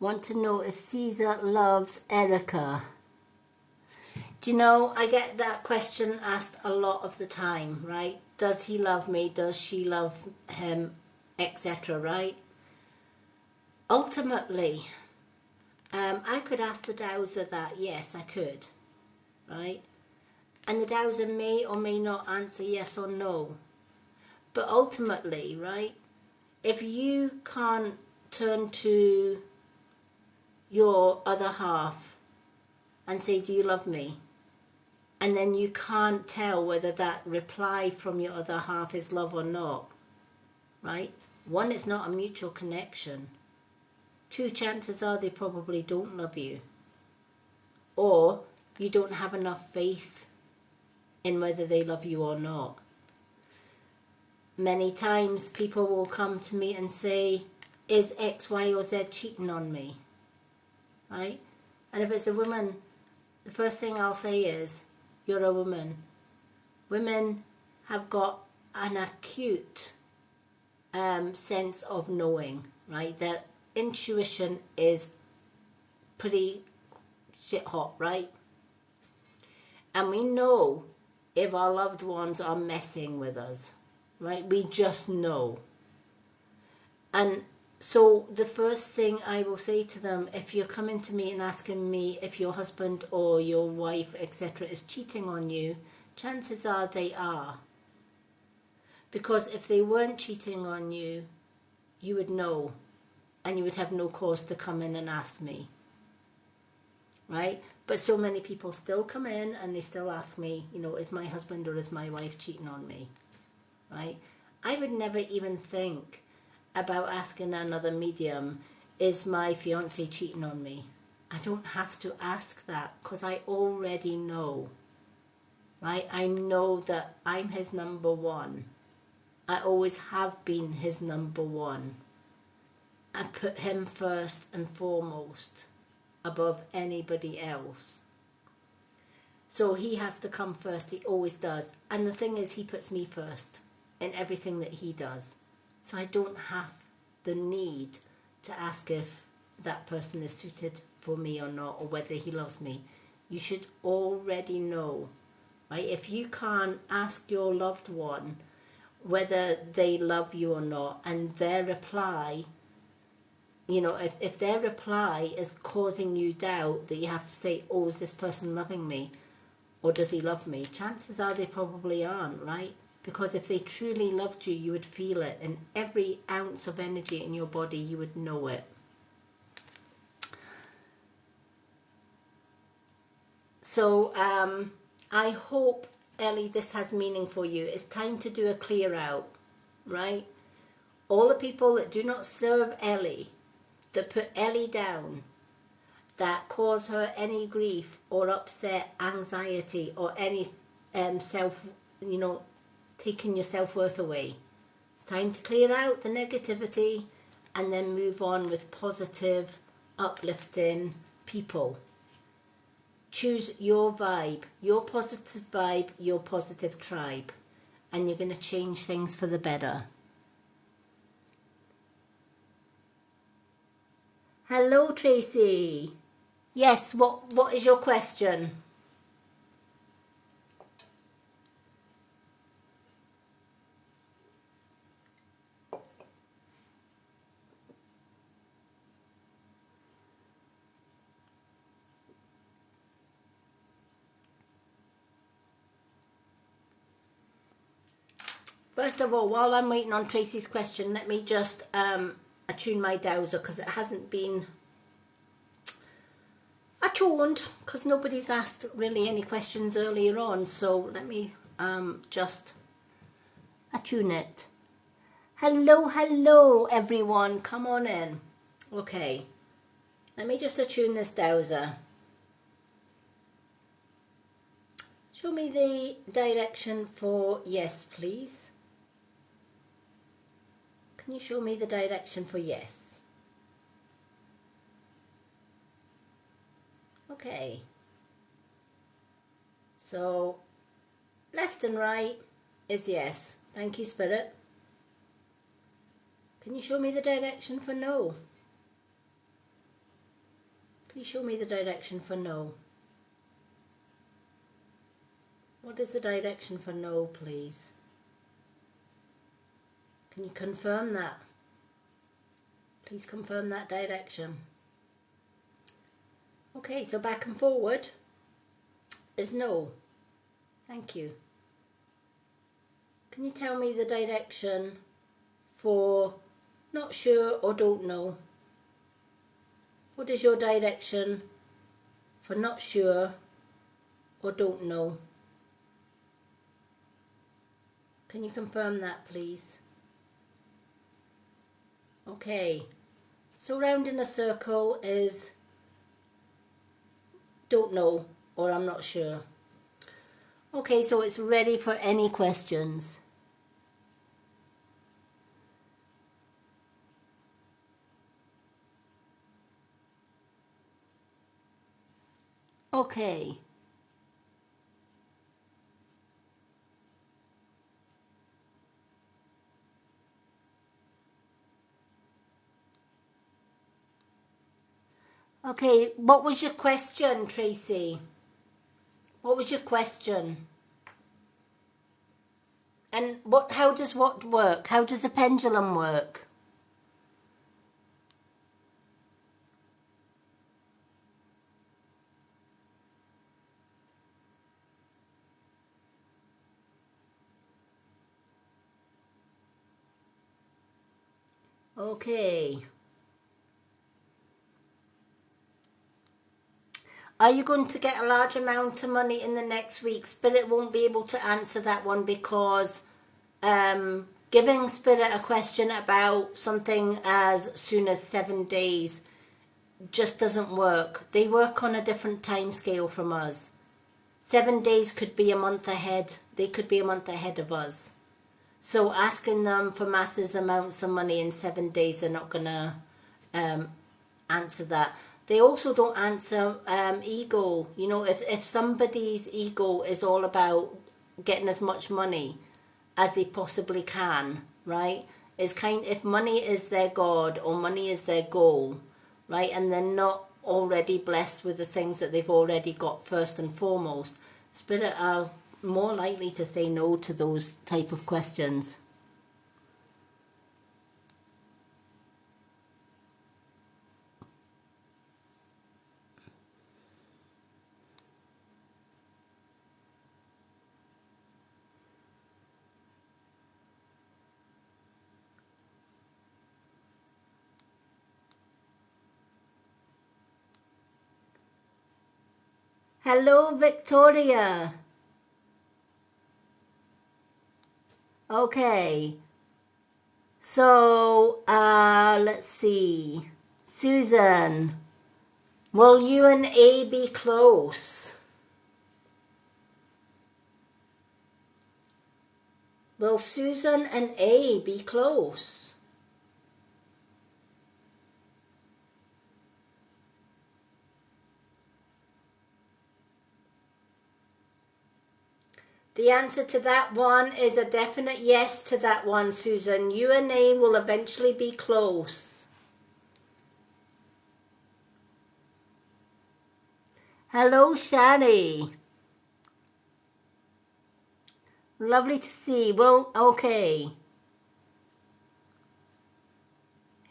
Want to know if Caesar loves Erica. Do you know, I get that question asked a lot of the time, right? Does he love me? Does she love him? Etc., right? Ultimately, I could ask the dowser that, yes, I could, right? And the dowser may or may not answer yes or no. But ultimately, right, if you can't turn to your other half and say, do you love me? And then you can't tell whether that reply from your other half is love or not, right? One, it's not a mutual connection. Two, chances are they probably don't love you. Or you don't have enough faith in whether they love you or not. Many times people will come to me and say, is X, Y, or Z cheating on me? Right? And if it's a woman, the first thing I'll say is, you're a woman. Women have got an acute sense of knowing, right? Their intuition is pretty shit hot, right? And we know if our loved ones are messing with us, right? We just know. And so the first thing I will say to them, if you're coming to me and asking me if your husband or your wife, etc., is cheating on you, chances are they are. Because if they weren't cheating on you, you would know, and you would have no cause to come in and ask me, right? But so many people still come in and they still ask me, you know, is my husband or is my wife cheating on me, right? I would never even think about asking another medium, is my fiance cheating on me? I don't have to ask that because I already know, right? I know that I'm his number one. I always have been his number one. I put him first and foremost above anybody else. So he has to come first. He always does. And the thing is, he puts me first in everything that he does. So I don't have the need to ask if that person is suited for me or not, or whether he loves me. You should already know, right? If you can't ask your loved one whether they love you or not, and their reply, you know, if their reply is causing you doubt, that you have to say, oh, is this person loving me? Or does he love me? Chances are they probably aren't, right? Because if they truly loved you, you would feel it. In every ounce of energy in your body, you would know it. So I hope, Ellie, this has meaning for you. It's time to do a clear out, right? All the people that do not serve Ellie, that put Ellie down, that cause her any grief or upset, anxiety, or any taking your self-worth away. It's time to clear out the negativity and then move on with positive, uplifting people. Choose your vibe, your positive vibe, your positive tribe, and you're going to change things for the better. Hello, Tracy. Yes, what is your question? First of all, while I'm waiting on Tracy's question, let me just attune my dowser because it hasn't been attuned because nobody's asked really any questions earlier on. So let me just attune it. Hello, everyone. Come on in. Okay. Let me just attune this dowser. Show me the direction for yes, please. Can you show me the direction for yes? Okay. So, left and right is yes. Thank you, Spirit. Can you show me the direction for no? Please show me the direction for no. What is the direction for no, please? Can you confirm that? Please confirm that direction. Okay, so back and forward is no. Thank you. Can you tell me the direction for not sure or don't know? What is your direction for not sure or don't know? Can you confirm that, please? Okay, so round in a circle is don't know or I'm not sure. Okay, so it's ready for any questions. Okay. Okay, what was your question, Tracy? What was your question? And how does what work? How does the pendulum work? Okay. Are you going to get a large amount of money in the next week? Spirit won't be able to answer that one because giving Spirit a question about something as soon as 7 days just doesn't work. They work on a different time scale from us. 7 days could be a month ahead. They could be a month ahead of us. So asking them for massive amounts of money in 7 days, they're not going to answer that. They also don't answer ego. You know, if somebody's ego is all about getting as much money as they possibly can, right? If money is their God or money is their goal, right? And they're not already blessed with the things that they've already got first and foremost, Spirit are more likely to say no to those type of questions. Hello, Victoria. Okay. So, let's see. Susan, will you and A be close? Will Susan and A be close? The answer to that one is a definite yes to that one, Susan. You and A will eventually be close. Hello, Shani. Lovely to see. Well, okay.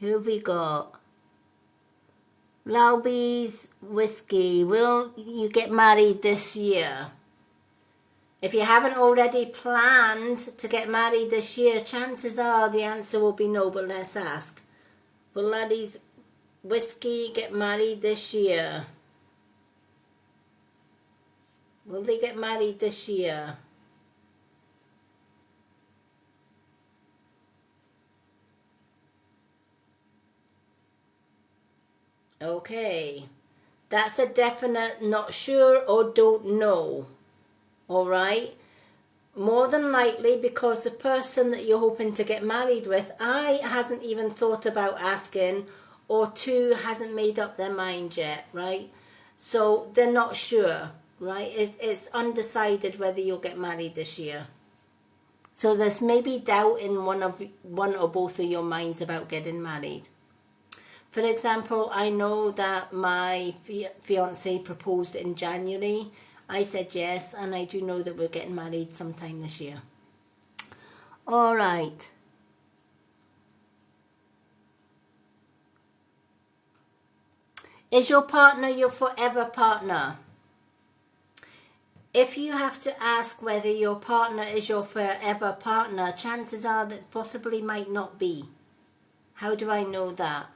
Who have we got? Lauby's Whiskey. Will you get married this year? If you haven't already planned to get married this year, chances are the answer will be no, but let's ask. Will Laddie's Whiskey get married this year? Will they get married this year? Okay. That's a definite not sure or don't know. All right? More than likely, because the person that you're hoping to get married with, I hasn't even thought about asking, or two hasn't made up their mind yet, right? So they're not sure, right? It's undecided whether you'll get married this year. So there's maybe doubt in one or both of your minds about getting married. For example, I know that my fiance proposed in January. I said yes, and I do know that we're getting married sometime this year. All right. Is your partner your forever partner? If you have to ask whether your partner is your forever partner, chances are that possibly might not be. How do I know that?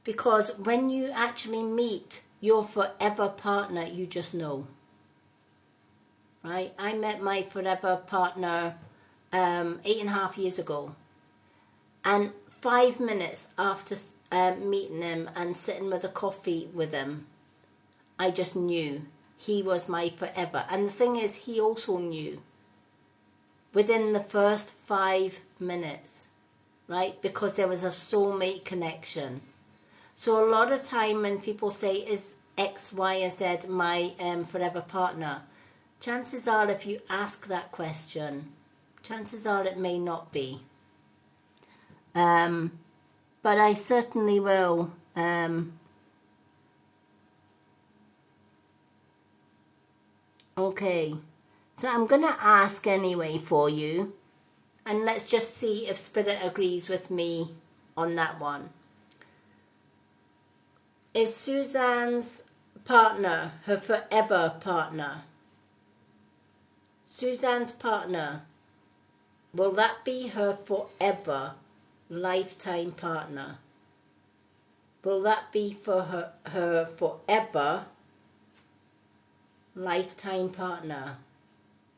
Because when you actually meet your forever partner, you just know. Right? I met my forever partner 8.5 years ago. And 5 minutes after meeting him and sitting with a coffee with him, I just knew he was my forever. And the thing is, he also knew within the first 5 minutes, right? Because there was a soulmate connection. So a lot of time when people say, is X, Y, and Z my forever partner? Chances are if you ask that question, chances are it may not be. But I certainly will. Okay. So I'm going to ask anyway for you. And let's just see if Spirit agrees with me on that one. Is Suzanne's partner her forever partner? Suzanne's partner, will that be her forever? lifetime partner. Will that be for her forever lifetime partner?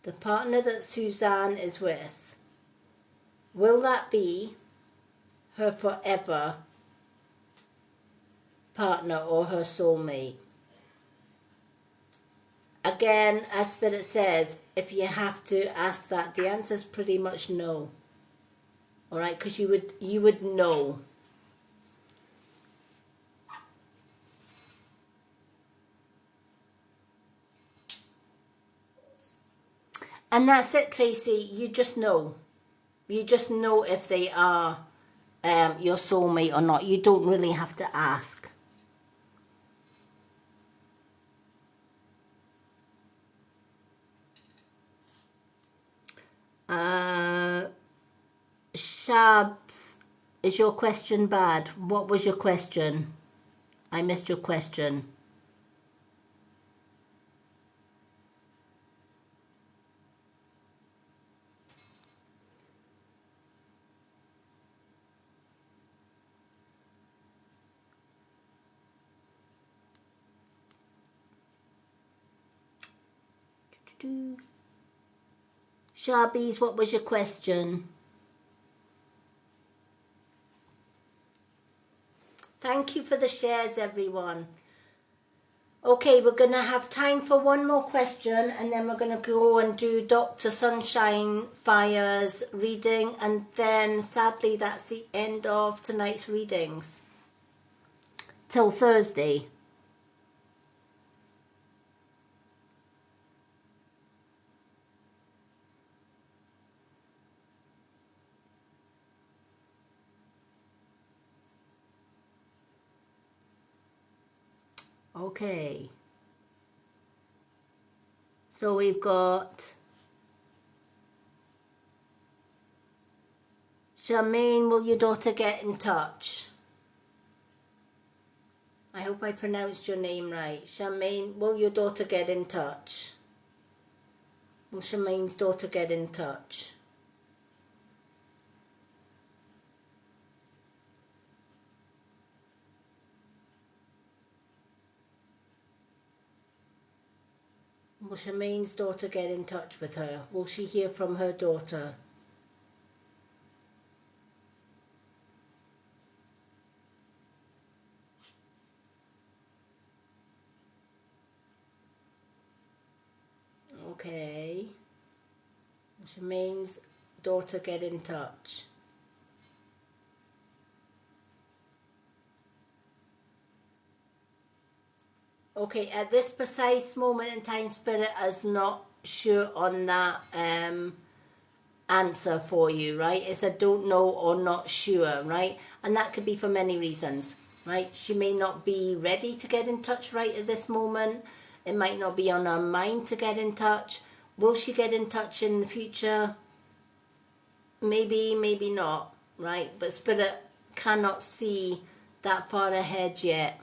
The partner that Suzanne is with, will that be her forever partner or her soulmate? Again, as Spirit says, if you have to ask that, the answer is pretty much no. All right, because you would know. And that's it, Tracy. You just know. You just know if they are your soulmate or not. You don't really have to ask. Shabs, is your question bad? What was your question? I missed your question. Sharbies, what was your question? Thank you for the shares, everyone. Okay, we're going to have time for one more question, and then we're going to go and do Dr. Sunshine Fire's reading, and then sadly that's the end of tonight's readings. Till Thursday. Okay. So we've got Charmaine, will your daughter get in touch? I hope I pronounced your name right. Charmaine, will your daughter get in touch? Will Charmaine's daughter get in touch? Will Charmaine's daughter get in touch with her? Will she hear from her daughter? Okay. Will Charmaine's daughter get in touch? Okay, at this precise moment in time, Spirit is not sure on that answer for you, right? It's a don't know or not sure, right? And that could be for many reasons, right? She may not be ready to get in touch right at this moment. It might not be on her mind to get in touch. Will she get in touch in the future? Maybe, maybe not, right? But Spirit cannot see that far ahead yet.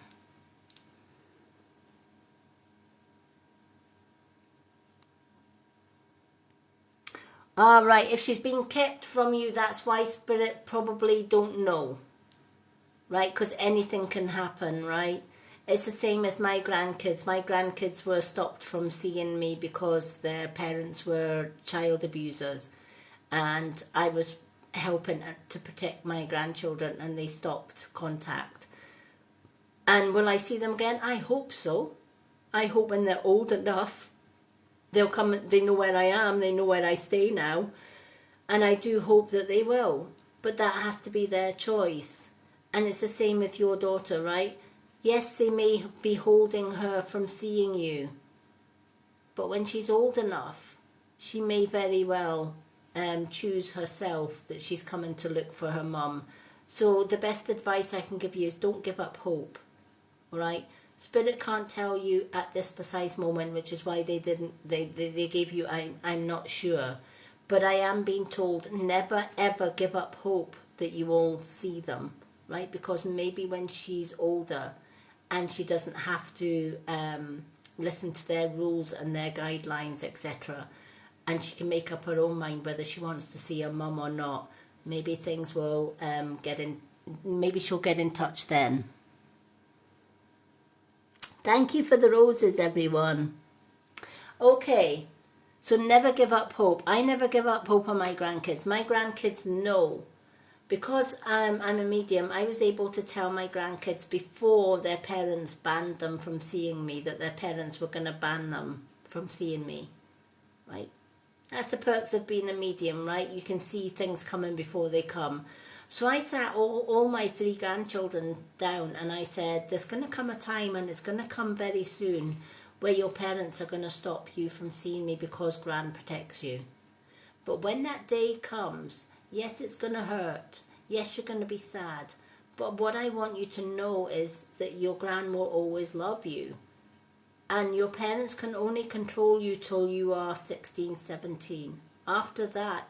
All right, if she's been kept from you, that's why Spirit probably don't know, right? Because anything can happen, right? It's the same with my grandkids. My grandkids were stopped from seeing me because their parents were child abusers, and I was helping to protect my grandchildren, and they stopped contact. And will I see them again? I hope so. I hope when they're old enough, they'll come, they know where I am, they know where I stay now, and I do hope that they will. But that has to be their choice. And it's the same with your daughter, right? Yes, they may be holding her from seeing you, but when she's old enough, she may very well choose herself that she's coming to look for her mum. So the best advice I can give you is don't give up hope, all right? Spirit can't tell you at this precise moment, which is why they gave you I'm not sure. But I am being told never ever give up hope that you will see them, right? Because maybe when she's older and she doesn't have to listen to their rules and their guidelines, etc., and she can make up her own mind whether she wants to see her mum or not, maybe things will maybe she'll get in touch then. Thank you for the roses, everyone. Okay, so never give up hope. I never give up hope on my grandkids. My grandkids know. Because I'm a medium, I was able to tell my grandkids before their parents banned them from seeing me that their parents were going to ban them from seeing me, right? That's the perks of being a medium, right? You can see things coming before they come. So I sat all my 3 grandchildren down and I said, there's going to come a time, and it's going to come very soon, where your parents are going to stop you from seeing me because Gran protects you. But when that day comes, yes, it's going to hurt. Yes, you're going to be sad. But what I want you to know is that your Gran will always love you. And your parents can only control you till you are 16, 17. After that,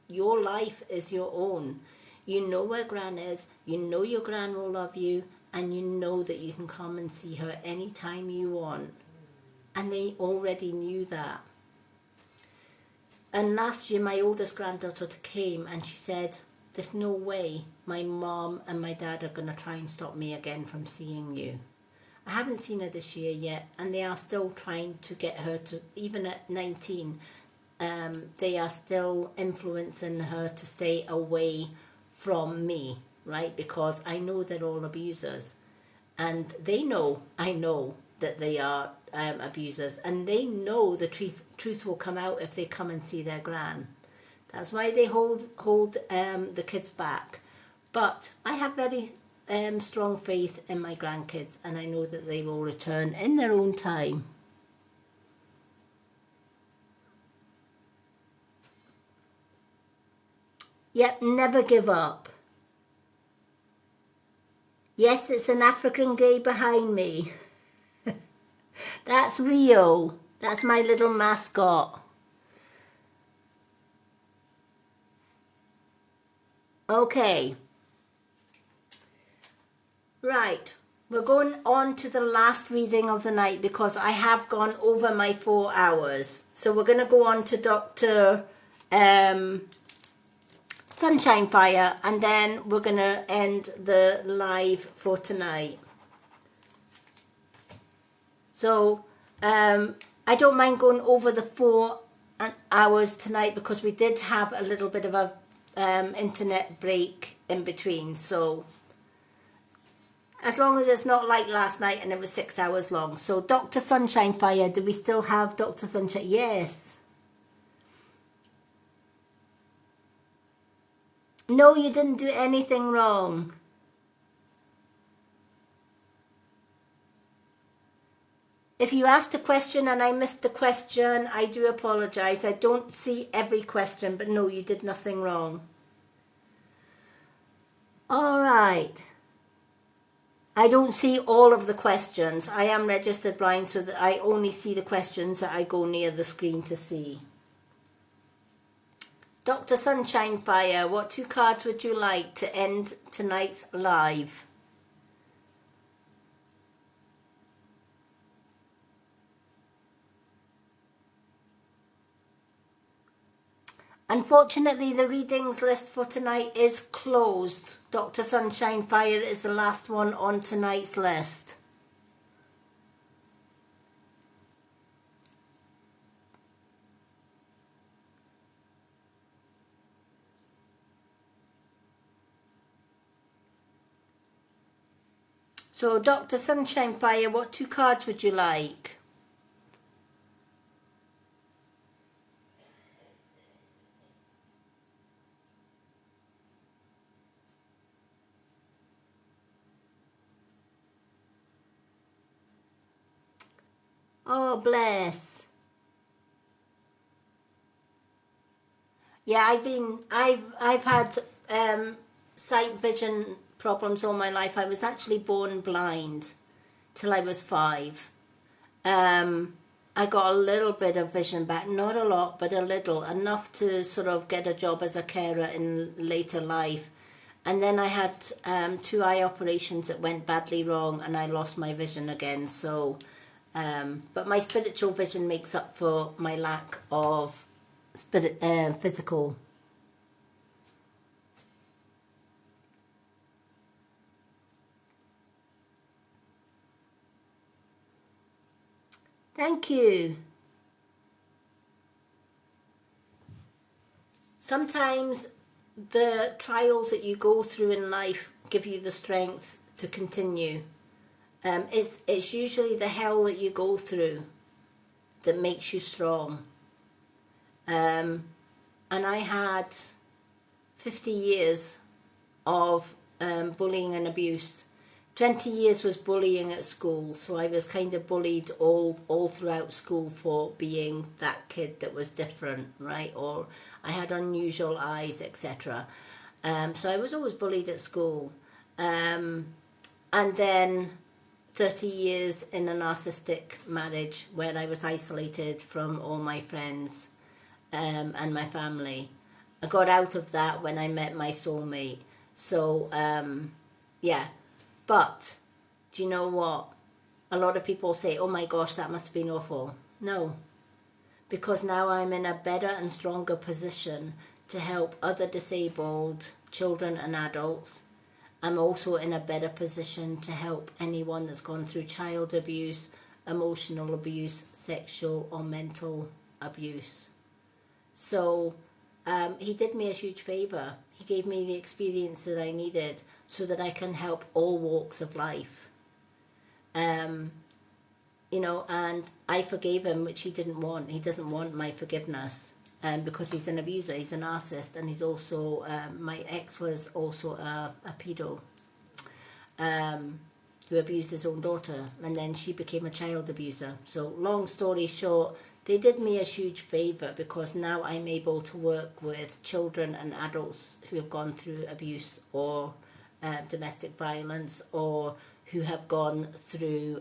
your life is your own. You know where Gran is. You know your Gran will love you. And you know that you can come and see her anytime you want. And they already knew that. And last year, my oldest granddaughter came and she said, there's no way my mom and my dad are going to try and stop me again from seeing you. I haven't seen her this year yet, and they are still trying to get her to, even at 19, they are still influencing her to stay away from me, right? Because I know they're all abusers. And they know, I know that they are abusers, and they know the truth will come out if they come and see their Gran. That's why they hold the kids back. But I have very strong faith in my grandkids, and I know that they will return in their own time. Yep, never give up. Yes, it's an African gay behind me. That's Rio. That's my little mascot. Okay. Right. We're going on to the last reading of the night because I have gone over my 4 hours. So we're going to go on to Dr. Sunshine Fire, and then we're going to end the live for tonight. So I don't mind going over the 4 hours tonight because we did have a little bit of a internet break in between. So as long as it's not like last night and it was 6 hours long. So Dr. Sunshine Fire, do we still have Dr. Sunshine? Yes. No, you didn't do anything wrong. If you asked a question and I missed the question, I do apologise. I don't see every question, but no, you did nothing wrong. All right. I don't see all of the questions. I am registered blind, so that I only see the questions that I go near the screen to see. Dr. Sunshine Fire, what 2 cards would you like to end tonight's live? Unfortunately, the readings list for tonight is closed. Dr. Sunshine Fire is the last one on tonight's list. So, Dr. Sunshine Fire, what 2 cards would you like? Oh, bless. Yeah, I've had sight vision problems all my life. I was actually born blind till I was 5. I got a little bit of vision back, not a lot, but a little, enough to sort of get a job as a carer in later life. And then I had 2 eye operations that went badly wrong, and I lost my vision again. So, but my spiritual vision makes up for my lack of physical. Thank you. Sometimes the trials that you go through in life give you the strength to continue. It's usually the hell that you go through that makes you strong. And I had 50 years of bullying and abuse. 20 years was bullying at school, so I was kind of bullied all throughout school for being that kid that was different, right? Or I had unusual eyes, etc. So I was always bullied at school. And then 30 years in a narcissistic marriage where I was isolated from all my friends and my family. I got out of that when I met my soulmate. So, yeah. But, do you know what? A lot of people say, oh my gosh, that must have been awful. No. Because now I'm in a better and stronger position to help other disabled children and adults. I'm also in a better position to help anyone that's gone through child abuse, emotional abuse, sexual or mental abuse. So he did me a huge favour. He gave me the experience that I needed so that I can help all walks of life. You know, and I forgave him, which he didn't want. He doesn't want my forgiveness. Because he's an abuser, he's a narcissist, and he's also, my ex was also a pedo who abused his own daughter, and then she became a child abuser. So long story short, they did me a huge favour because now I'm able to work with children and adults who have gone through abuse or domestic violence or who have gone through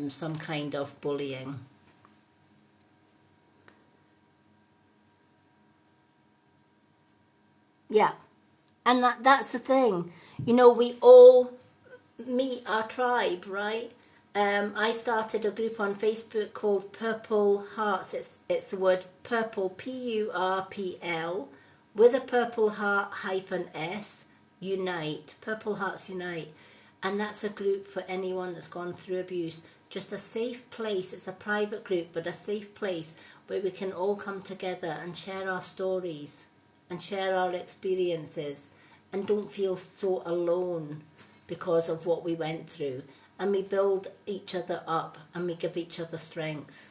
some kind of bullying. Yeah, and that's the thing. You know, we all meet our tribe, right? I started a group on Facebook called Purple Hearts. It's the word purple, Purpl, with a purple heart -S, unite, Purple Hearts Unite. And that's a group for anyone that's gone through abuse. Just a safe place. It's a private group, but a safe place where we can all come together and share our stories and share our experiences and don't feel so alone because of what we went through. And we build each other up and we give each other strength.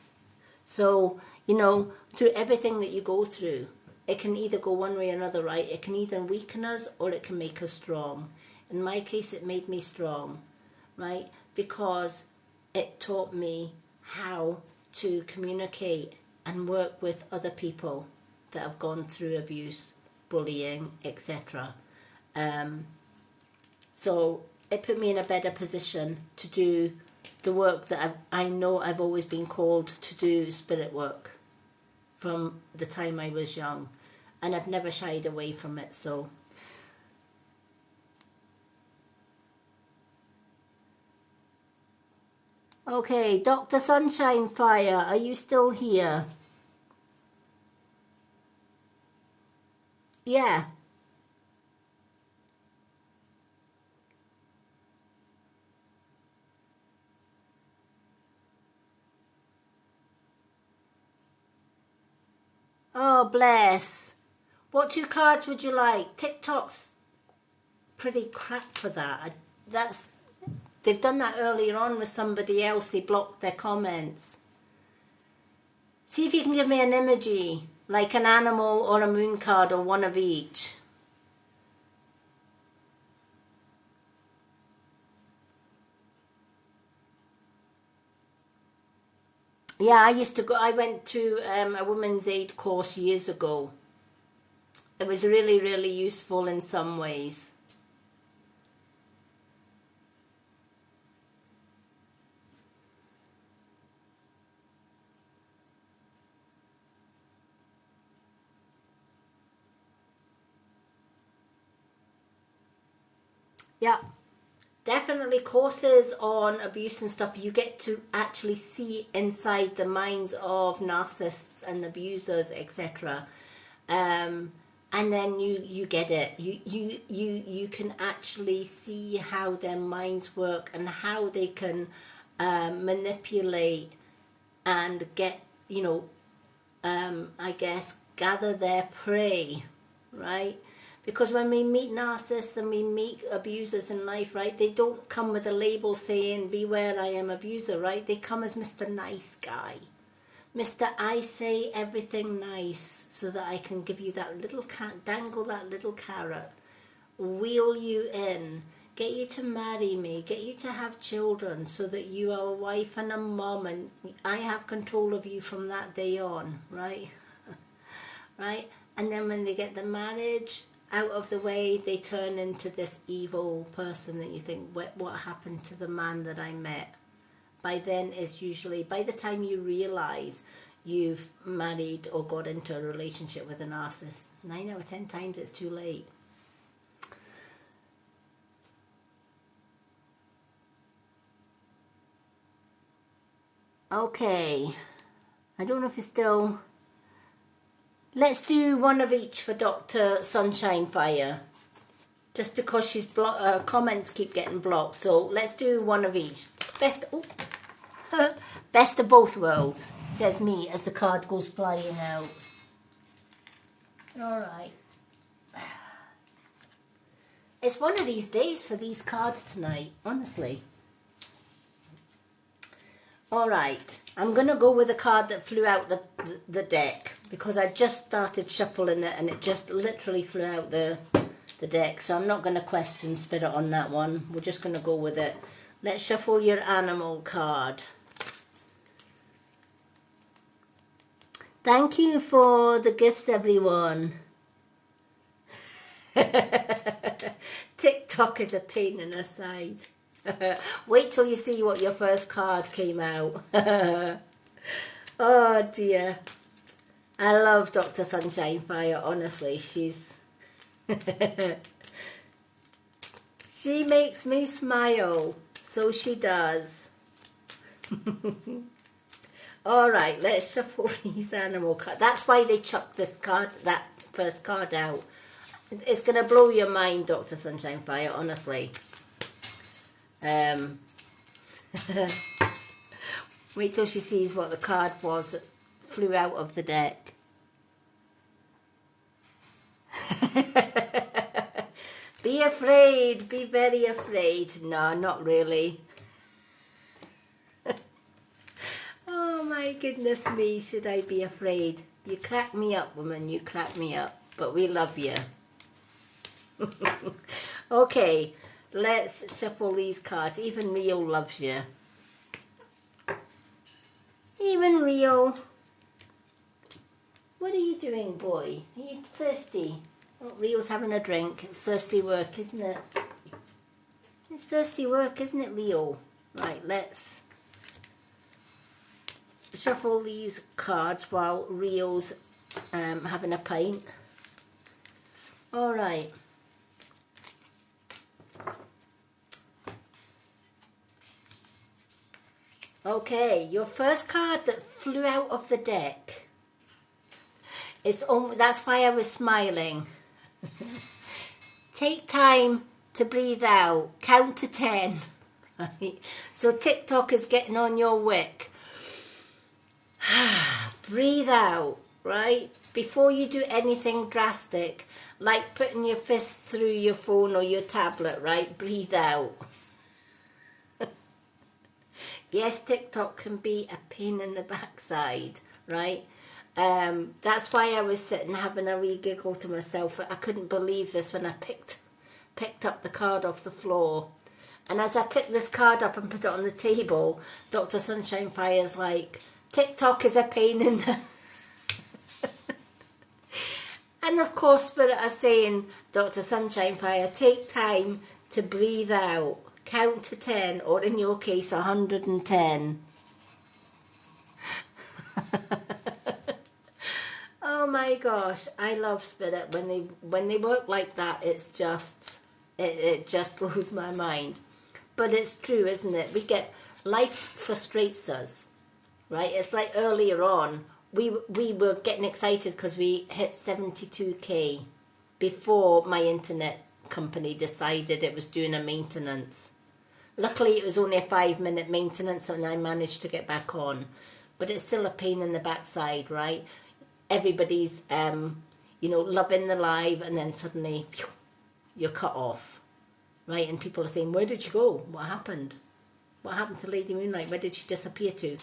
So, you know, through everything that you go through, it can either go one way or another, right? It can either weaken us or it can make us strong. In my case, it made me strong, right? Because it taught me how to communicate and work with other people that have gone through abuse, bullying, etc. So it put me in a better position to do the work that I know I've always been called to do, spirit work, from the time I was young. And I've never shied away from it, so. Okay, Dr. Sunshine Fire, are you still here? Yeah. Oh, bless. What 2 cards would you like? TikTok's pretty crap for that. They've done that earlier on with somebody else. They blocked their comments. See if you can give me an emoji, like an animal or a moon card or one of each. Yeah, I went to a women's aid course years ago. It was really, really useful in some ways. Yeah, definitely courses on abuse and stuff. You get to actually see inside the minds of narcissists and abusers, etc. And then you get it. You can actually see how their minds work and how they can manipulate and get, you know, I guess, gather their prey, right? Because when we meet narcissists and we meet abusers in life, right, they don't come with a label saying, beware, I am abuser, right? They come as Mr. Nice Guy. Mr. I say everything nice so that I can give you that little dangle that little carrot, wheel you in, get you to marry me, get you to have children so that you are a wife and a mom and I have control of you from that day on, right? Right? And then when they get the marriage out of the way, they turn into this evil person that you think, what happened to the man that I met? By then is usually, by the time you realise you've married or got into a relationship with a narcissist, 9 out of 10 times it's too late. Okay, I don't know if it's still... Let's do one of each for Dr. Sunshine Fire. Just because she's comments keep getting blocked, so let's do one of each. Best of both worlds, says me as the card goes flying out. All right. It's one of these days for these cards tonight, honestly. All right, I'm going to go with a card that flew out the deck because I just started shuffling it and it just literally flew out the deck. So I'm not going to question Spirit on that one. We're just going to go with it. Let's shuffle your animal card. Thank you for the gifts, everyone. TikTok is a pain in the side. Wait till you see what your first card came out. Oh dear. I love Dr. Sunshine Fire, honestly. She's... she makes me smile. So she does. Alright, let's shuffle these animal cards. That's why they chucked this card, that first card out. It's going to blow your mind, Dr. Sunshine Fire, honestly. Wait till she sees what the card was that flew out of the deck. Be afraid, be very afraid. No, not really. Oh my goodness me, should I be afraid? You crack me up, woman, you crack me up. But we love you. Okay. Let's shuffle these cards. Even Rio loves you. Even Rio. What are you doing, boy? Are you thirsty? Oh, Rio's having a drink. It's thirsty work, isn't it? It's thirsty work, isn't it, Rio? Right, let's shuffle these cards while Rio's having a pint. All right. Okay, your first card that flew out of the deck is that's why I was smiling. Take time to breathe out. Count to 10. Right? So TikTok is getting on your wick. Breathe out, right? Before you do anything drastic, like putting your fist through your phone or your tablet, right? Breathe out. Yes, TikTok can be a pain in the backside, right? That's why I was sitting having a wee giggle to myself. I couldn't believe this when I picked up the card off the floor. And as I picked this card up and put it on the table, Dr. Sunshine Fire's like, TikTok is a pain in the... And of course, Spirit are saying, Dr. Sunshine Fire, take time to breathe out. Count to 10, or in your case, 110. Oh my gosh, I love Spirit. When they work like that, it's just, it just blows my mind. But it's true, isn't it? Life frustrates us, right? It's like earlier on, we were getting excited because we hit 72k before my internet company decided it was doing a maintenance. Luckily, it was only a 5-minute maintenance and I managed to get back on. but it's still a pain in the backside, right? Everybody's, loving the live, and then suddenly phew, you're cut off, right? And people are saying, where did you go? What happened? What happened to Lady Moonlight? Where did she disappear to?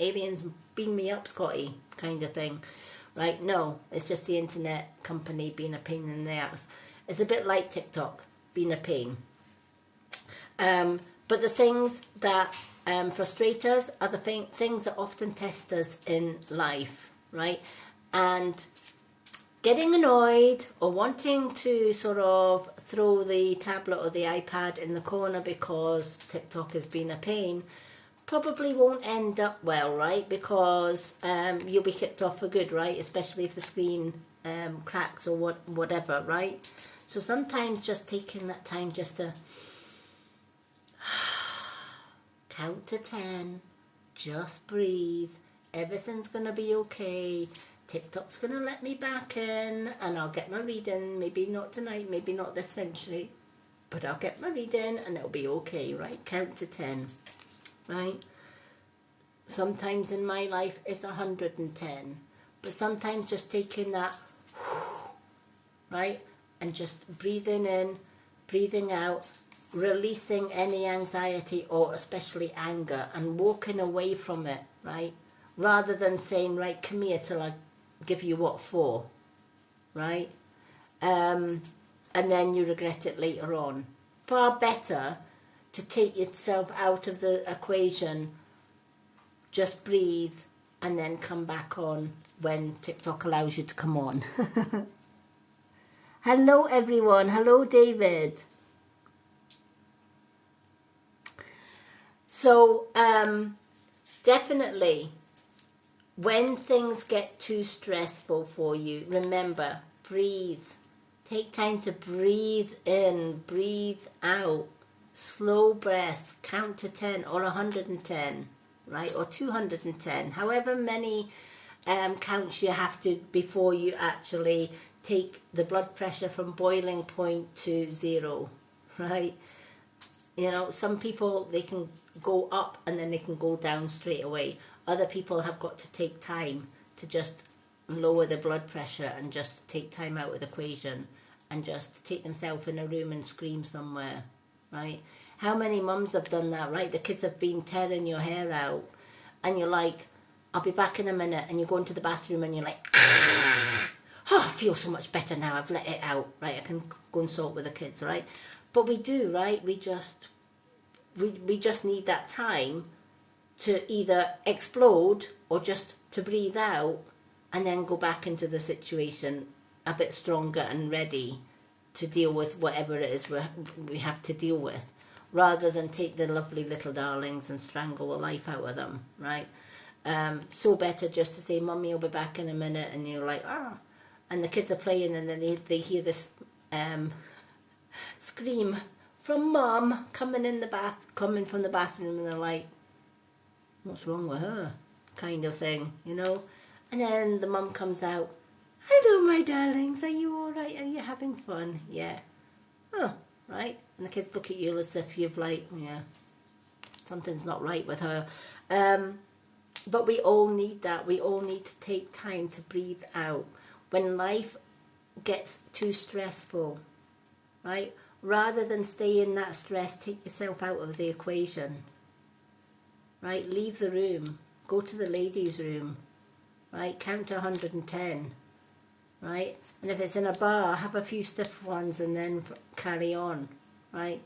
Aliens beam me up, Scotty, kind of thing, right? No, it's just the internet company being a pain in the ass. It's a bit like TikTok being a pain. But the things that frustrate us are the things that often test us in life, right? And getting annoyed or wanting to sort of throw the tablet or the iPad in the corner because TikTok has been a pain probably won't end up well, right? Because you'll be kicked off for good, right? Especially if the screen cracks or whatever, right? So sometimes just taking that time just to count to 10, just breathe, everything's going to be okay. TikTok's going to let me back in and I'll get my reading, maybe not tonight, maybe not this century, but I'll get my reading and it'll be okay, right? Count to 10, right? Sometimes in my life it's 110, but sometimes just taking that, right? And just breathing in, breathing out, releasing any anxiety or especially anger and walking away from it, right? Rather than saying, right, come here till I give you what for, right? And then you regret it later on. Far better to take yourself out of the equation, just breathe and then come back on when TikTok allows you to come on. Hello everyone, hello David. So definitely when things get too stressful for you, remember, breathe. Take time to breathe in, breathe out. Slow breaths, count to 10 or 110, right? Or 210, however many counts you have to before you actually take the blood pressure from boiling point to 0, right? Some people, they can go up and then they can go down straight away. Other people have got to take time to just lower the blood pressure and just take time out of the equation and just take themselves in a room and scream somewhere, right? How many mums have done that, right? The kids have been tearing your hair out and you're like, I'll be back in a minute, and you go into the bathroom and you're like, oh, I feel so much better now, I've let it out, right? I can go and sort with the kids, right? But we do, right? We just need that time to either explode or just to breathe out and then go back into the situation a bit stronger and ready to deal with whatever it is we have to deal with, rather than take the lovely little darlings and strangle the life out of them, right? So better just to say, Mummy, I'll be back in a minute, and you're like, ah, and the kids are playing, and then they hear this scream from Mum coming from the bathroom, and they're like, what's wrong with her? Kind of thing, And then the mum comes out, hello, my darlings, are you all right? Are you having fun? Yeah. Oh, right. And the kids look at you as if you've something's not right with her. But we all need that. We all need to take time to breathe out when life gets too stressful, right? Rather than stay in that stress, take yourself out of the equation, right? Leave the room. Go to the ladies' room, right? Count to 110, right? And if it's in a bar, have a few stiff ones and then carry on, right?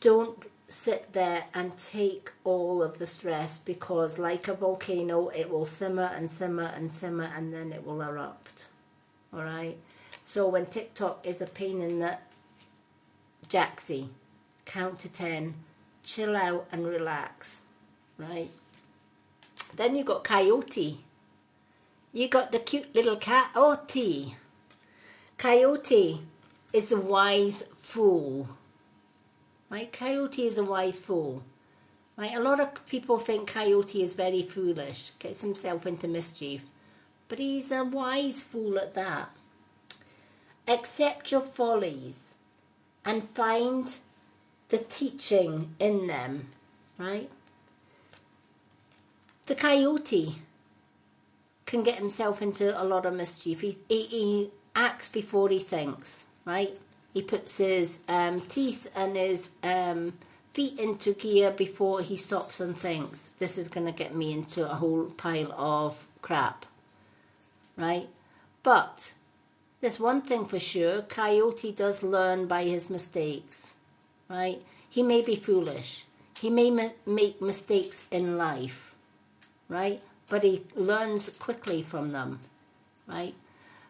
Don't sit there and take all of the stress, because like a volcano, it will simmer and simmer and simmer, and then it will erupt, all right? So when TikTok is a pain in the jacksy, count to 10, chill out and relax, right? Then you got Coyote. You got the cute little Coyote. Coyote is a wise fool, right? Coyote is a wise fool, right? A lot of people think Coyote is very foolish, gets himself into mischief, but he's a wise fool at that. Accept your follies and find the teaching in them, right? The coyote can get himself into a lot of mischief. He acts before he thinks, right? He puts his teeth and his feet into gear before he stops and thinks, this is going to get me into a whole pile of crap, right? But there's one thing for sure, Coyote does learn by his mistakes, right? He may be foolish. He may make mistakes in life, right? But he learns quickly from them, right?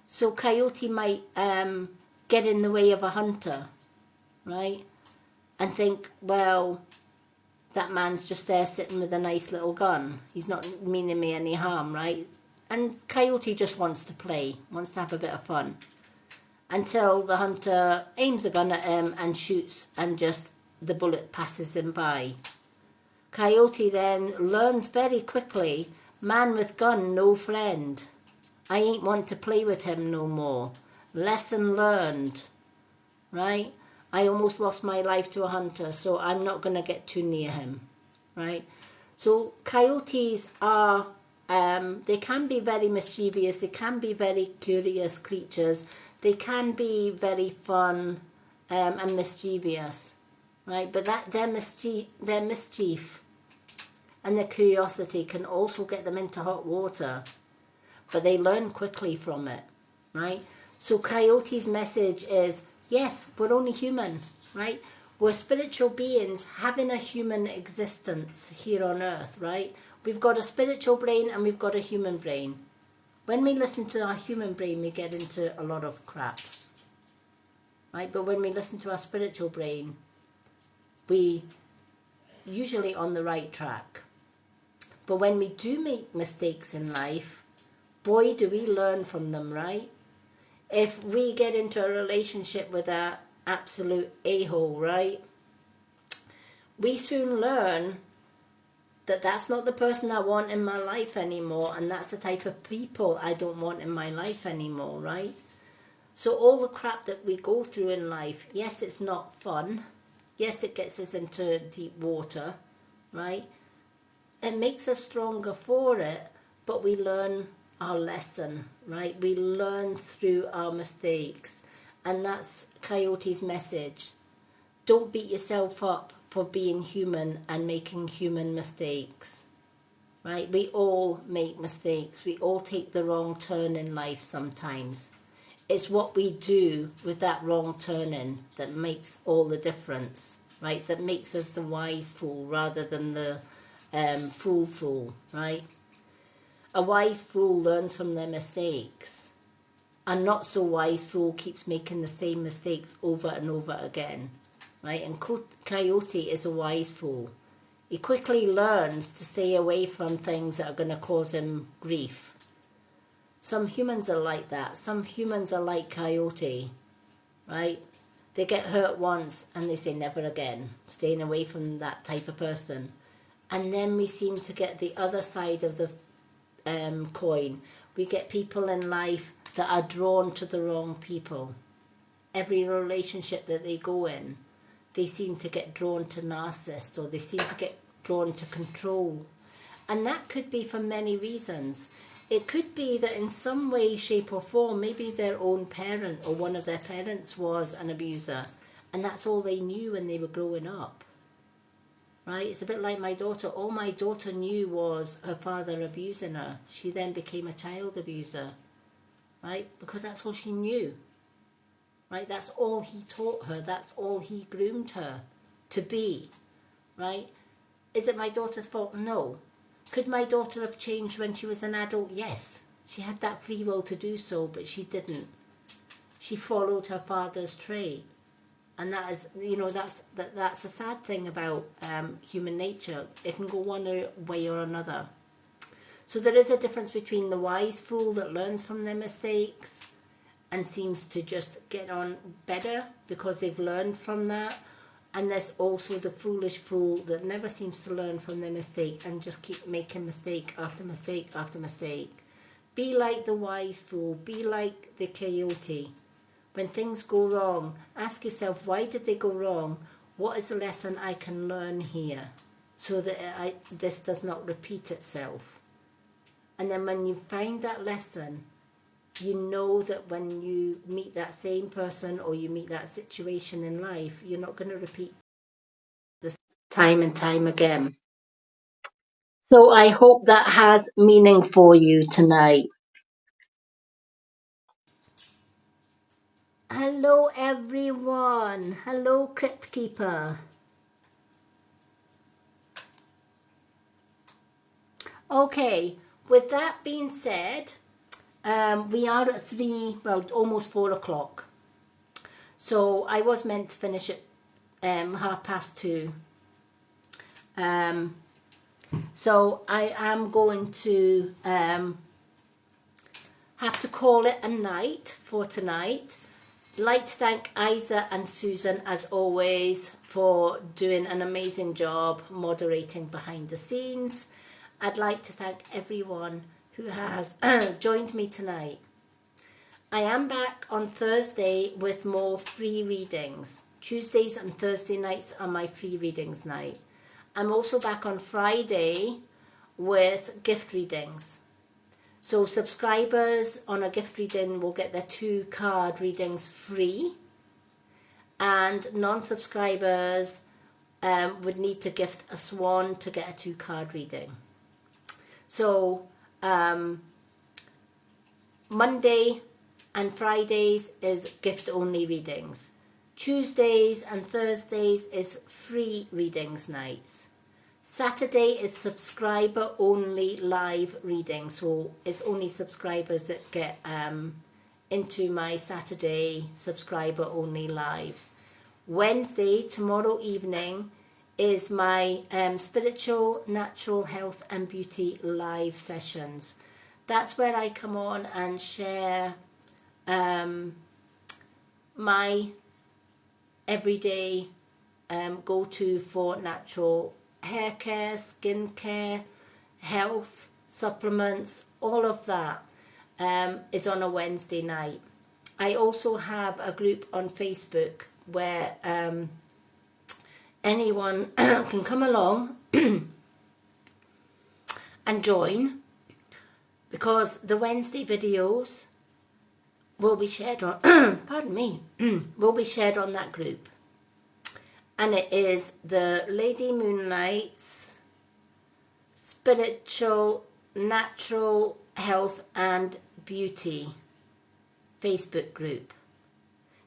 So Coyote might get in the way of a hunter, right? And think, well, that man's just there sitting with a nice little gun. He's not meaning me any harm, right? And Coyote just wants to play, wants to have a bit of fun. Until the hunter aims a gun at him and shoots, and just the bullet passes him by. Coyote then learns very quickly, man with gun, no friend. I ain't want to play with him no more. Lesson learned, right? I almost lost my life to a hunter, so I'm not going to get too near him, right? So coyotes are, they can be very mischievous, they can be very curious creatures, they can be very fun and mischievous, right? But their mischief and their curiosity can also get them into hot water, but they learn quickly from it, right? So Coyote's message is, yes, we're only human, right? We're spiritual beings having a human existence here on earth, right? We've got a spiritual brain and we've got a human brain. When we listen to our human brain, we get into a lot of crap, right? But when we listen to our spiritual brain, we usually on the right track. But when we do make mistakes in life, boy, do we learn from them, right? If we get into a relationship with an absolute a-hole, right, we soon learn that that's not the person I want in my life anymore, and that's the type of people I don't want in my life anymore, right? So all the crap that we go through in life, yes, it's not fun. Yes, it gets us into deep water, right? It makes us stronger for it, but we learn our lesson, right? We learn through our mistakes, and that's Coyote's message. Don't beat yourself up for being human and making human mistakes, right? We all make mistakes. We all take the wrong turn in life sometimes. It's what we do with that wrong turning that makes all the difference, right? That makes us the wise fool rather than the fool, right? A wise fool learns from their mistakes. A not so wise fool keeps making the same mistakes over and over again, right? And Coyote is a wise fool. He quickly learns to stay away from things that are going to cause him grief. Some humans are like that. Some humans are like Coyote, right? They get hurt once and they say never again, staying away from that type of person. And then we seem to get the other side of the coin. We get people in life that are drawn to the wrong people. Every relationship that they go in, they seem to get drawn to narcissists, or they seem to get drawn to control. And that could be for many reasons. It could be that in some way, shape or form, maybe their own parent or one of their parents was an abuser, and that's all they knew when they were growing up. Right? It's a bit like my daughter. All my daughter knew was her father abusing her. She then became a child abuser, right? Because that's all she knew, right? That's all he taught her. That's all he groomed her to be, right? Is it my daughter's fault? No. Could my daughter have changed when she was an adult? Yes. She had that free will to do so, but she didn't. She followed her father's trait. And that is, you know, that's a sad thing about human nature. It can go one way or another. So there is a difference between the wise fool that learns from their mistakes and seems to just get on better because they've learned from that. And there's also the foolish fool that never seems to learn from their mistake and just keep making mistake after mistake after mistake. Be like the wise fool. Be like the Coyote. When things go wrong, ask yourself, why did they go wrong? What is the lesson I can learn here? so that this does not repeat itself. And then when you find that lesson, you know that when you meet that same person or you meet that situation in life, you're not going to repeat this time and time again. So I hope that has meaning for you tonight. Hello everyone. Hello Crypt Keeper. Okay, with that being said, we are at almost 4 o'clock. So I was meant to finish at 2:30. So I am going to have to call it a night for tonight. I'd like to thank Isa and Susan, as always, for doing an amazing job moderating behind the scenes. I'd like to thank everyone who has joined me tonight. I am back on Thursday with more free readings. Tuesdays and Thursday nights are my free readings night. I'm also back on Friday with gift readings. So subscribers on a gift reading will get their 2 card readings free, and non-subscribers would need to gift a swan to get a 2 card reading. So Monday and Fridays is gift only readings. Tuesdays and Thursdays is free readings nights. Saturday is subscriber only live reading, so it's only subscribers that get into my Saturday subscriber only lives. Wednesday, tomorrow evening, is my spiritual, natural health and beauty live sessions. That's where I come on and share my everyday go-to for natural hair care, skin care, health, supplements, all of that is on a Wednesday night. I also have a group on Facebook where anyone can come along and join, because the Wednesday videos will be shared on will be shared on that group. And it is the Lady Moonlight's Spiritual, Natural Health and Beauty Facebook group.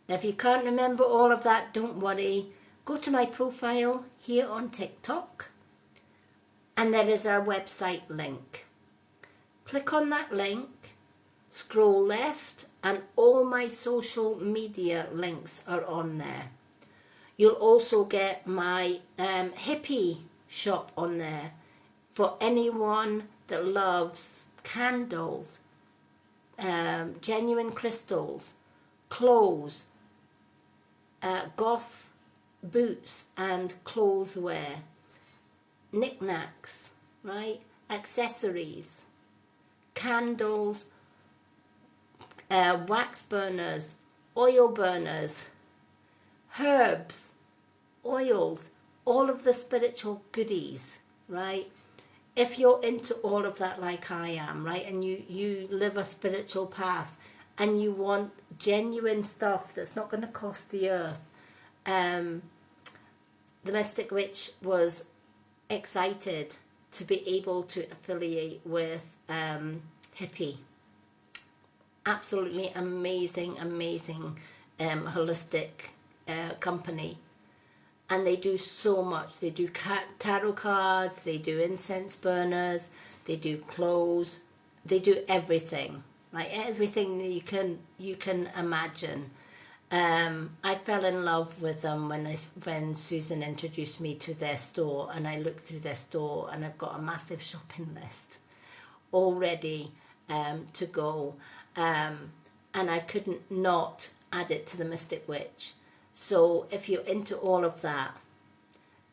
Now, if you can't remember all of that, don't worry. Go to my profile here on TikTok, and there is a website link. Click on that link, scroll left, and all my social media links are on there. You'll also get my hippie shop on there for anyone that loves candles, genuine crystals, clothes, goth boots and clothes wear, knickknacks, right? Accessories, candles, wax burners, oil burners, herbs, oils, all of the spiritual goodies, right? If you're into all of that like I am, right, and you live a spiritual path and you want genuine stuff that's not going to cost the earth, the Mystic Witch was excited to be able to affiliate with Hippie. Absolutely amazing holistic company, and they do so much. They do tarot cards, they do incense burners, they do clothes, they do everything, like everything that you can imagine. I fell in love with them when Susan introduced me to their store, and I looked through their store, and I've got a massive shopping list all ready to go, and I couldn't not add it to the Mystic Witch. So if you're into all of that,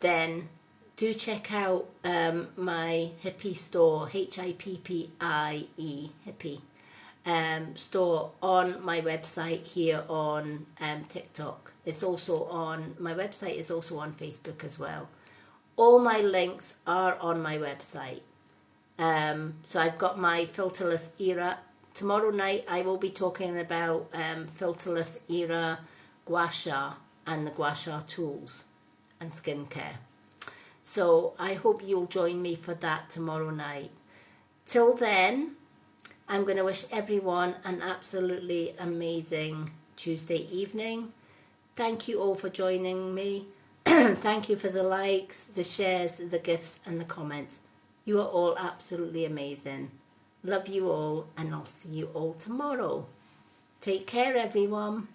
then do check out my Hippie store, Hippie, Hippie store on my website here on TikTok. It's also on, my website is also on Facebook as well. All my links are on my website. So I've got my filterless era. Tomorrow night I will be talking about filterless era gua sha and the gua sha tools and skincare. So I hope you'll join me for that tomorrow night. Till then, I'm going to wish everyone an absolutely amazing Tuesday evening. Thank you all for joining me. Thank you for the likes, the shares, the gifts and the comments. You are all absolutely amazing. Love you all, and I'll see you all tomorrow. Take care, everyone.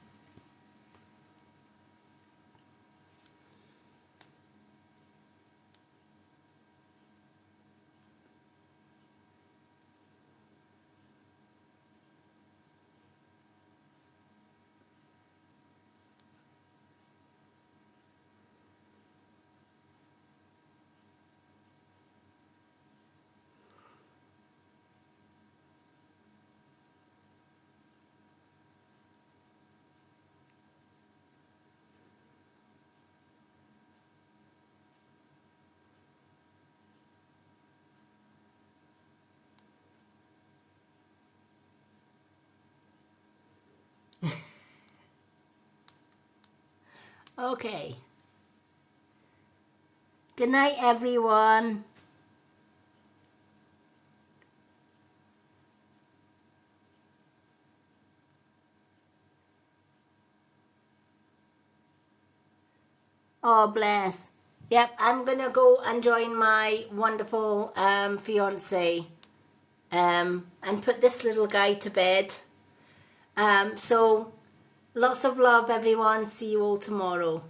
Okay. Good night, everyone. Oh, bless. Yep, I'm going to go and join my wonderful fiance and put this little guy to bed. So, lots of love, everyone. See you all tomorrow.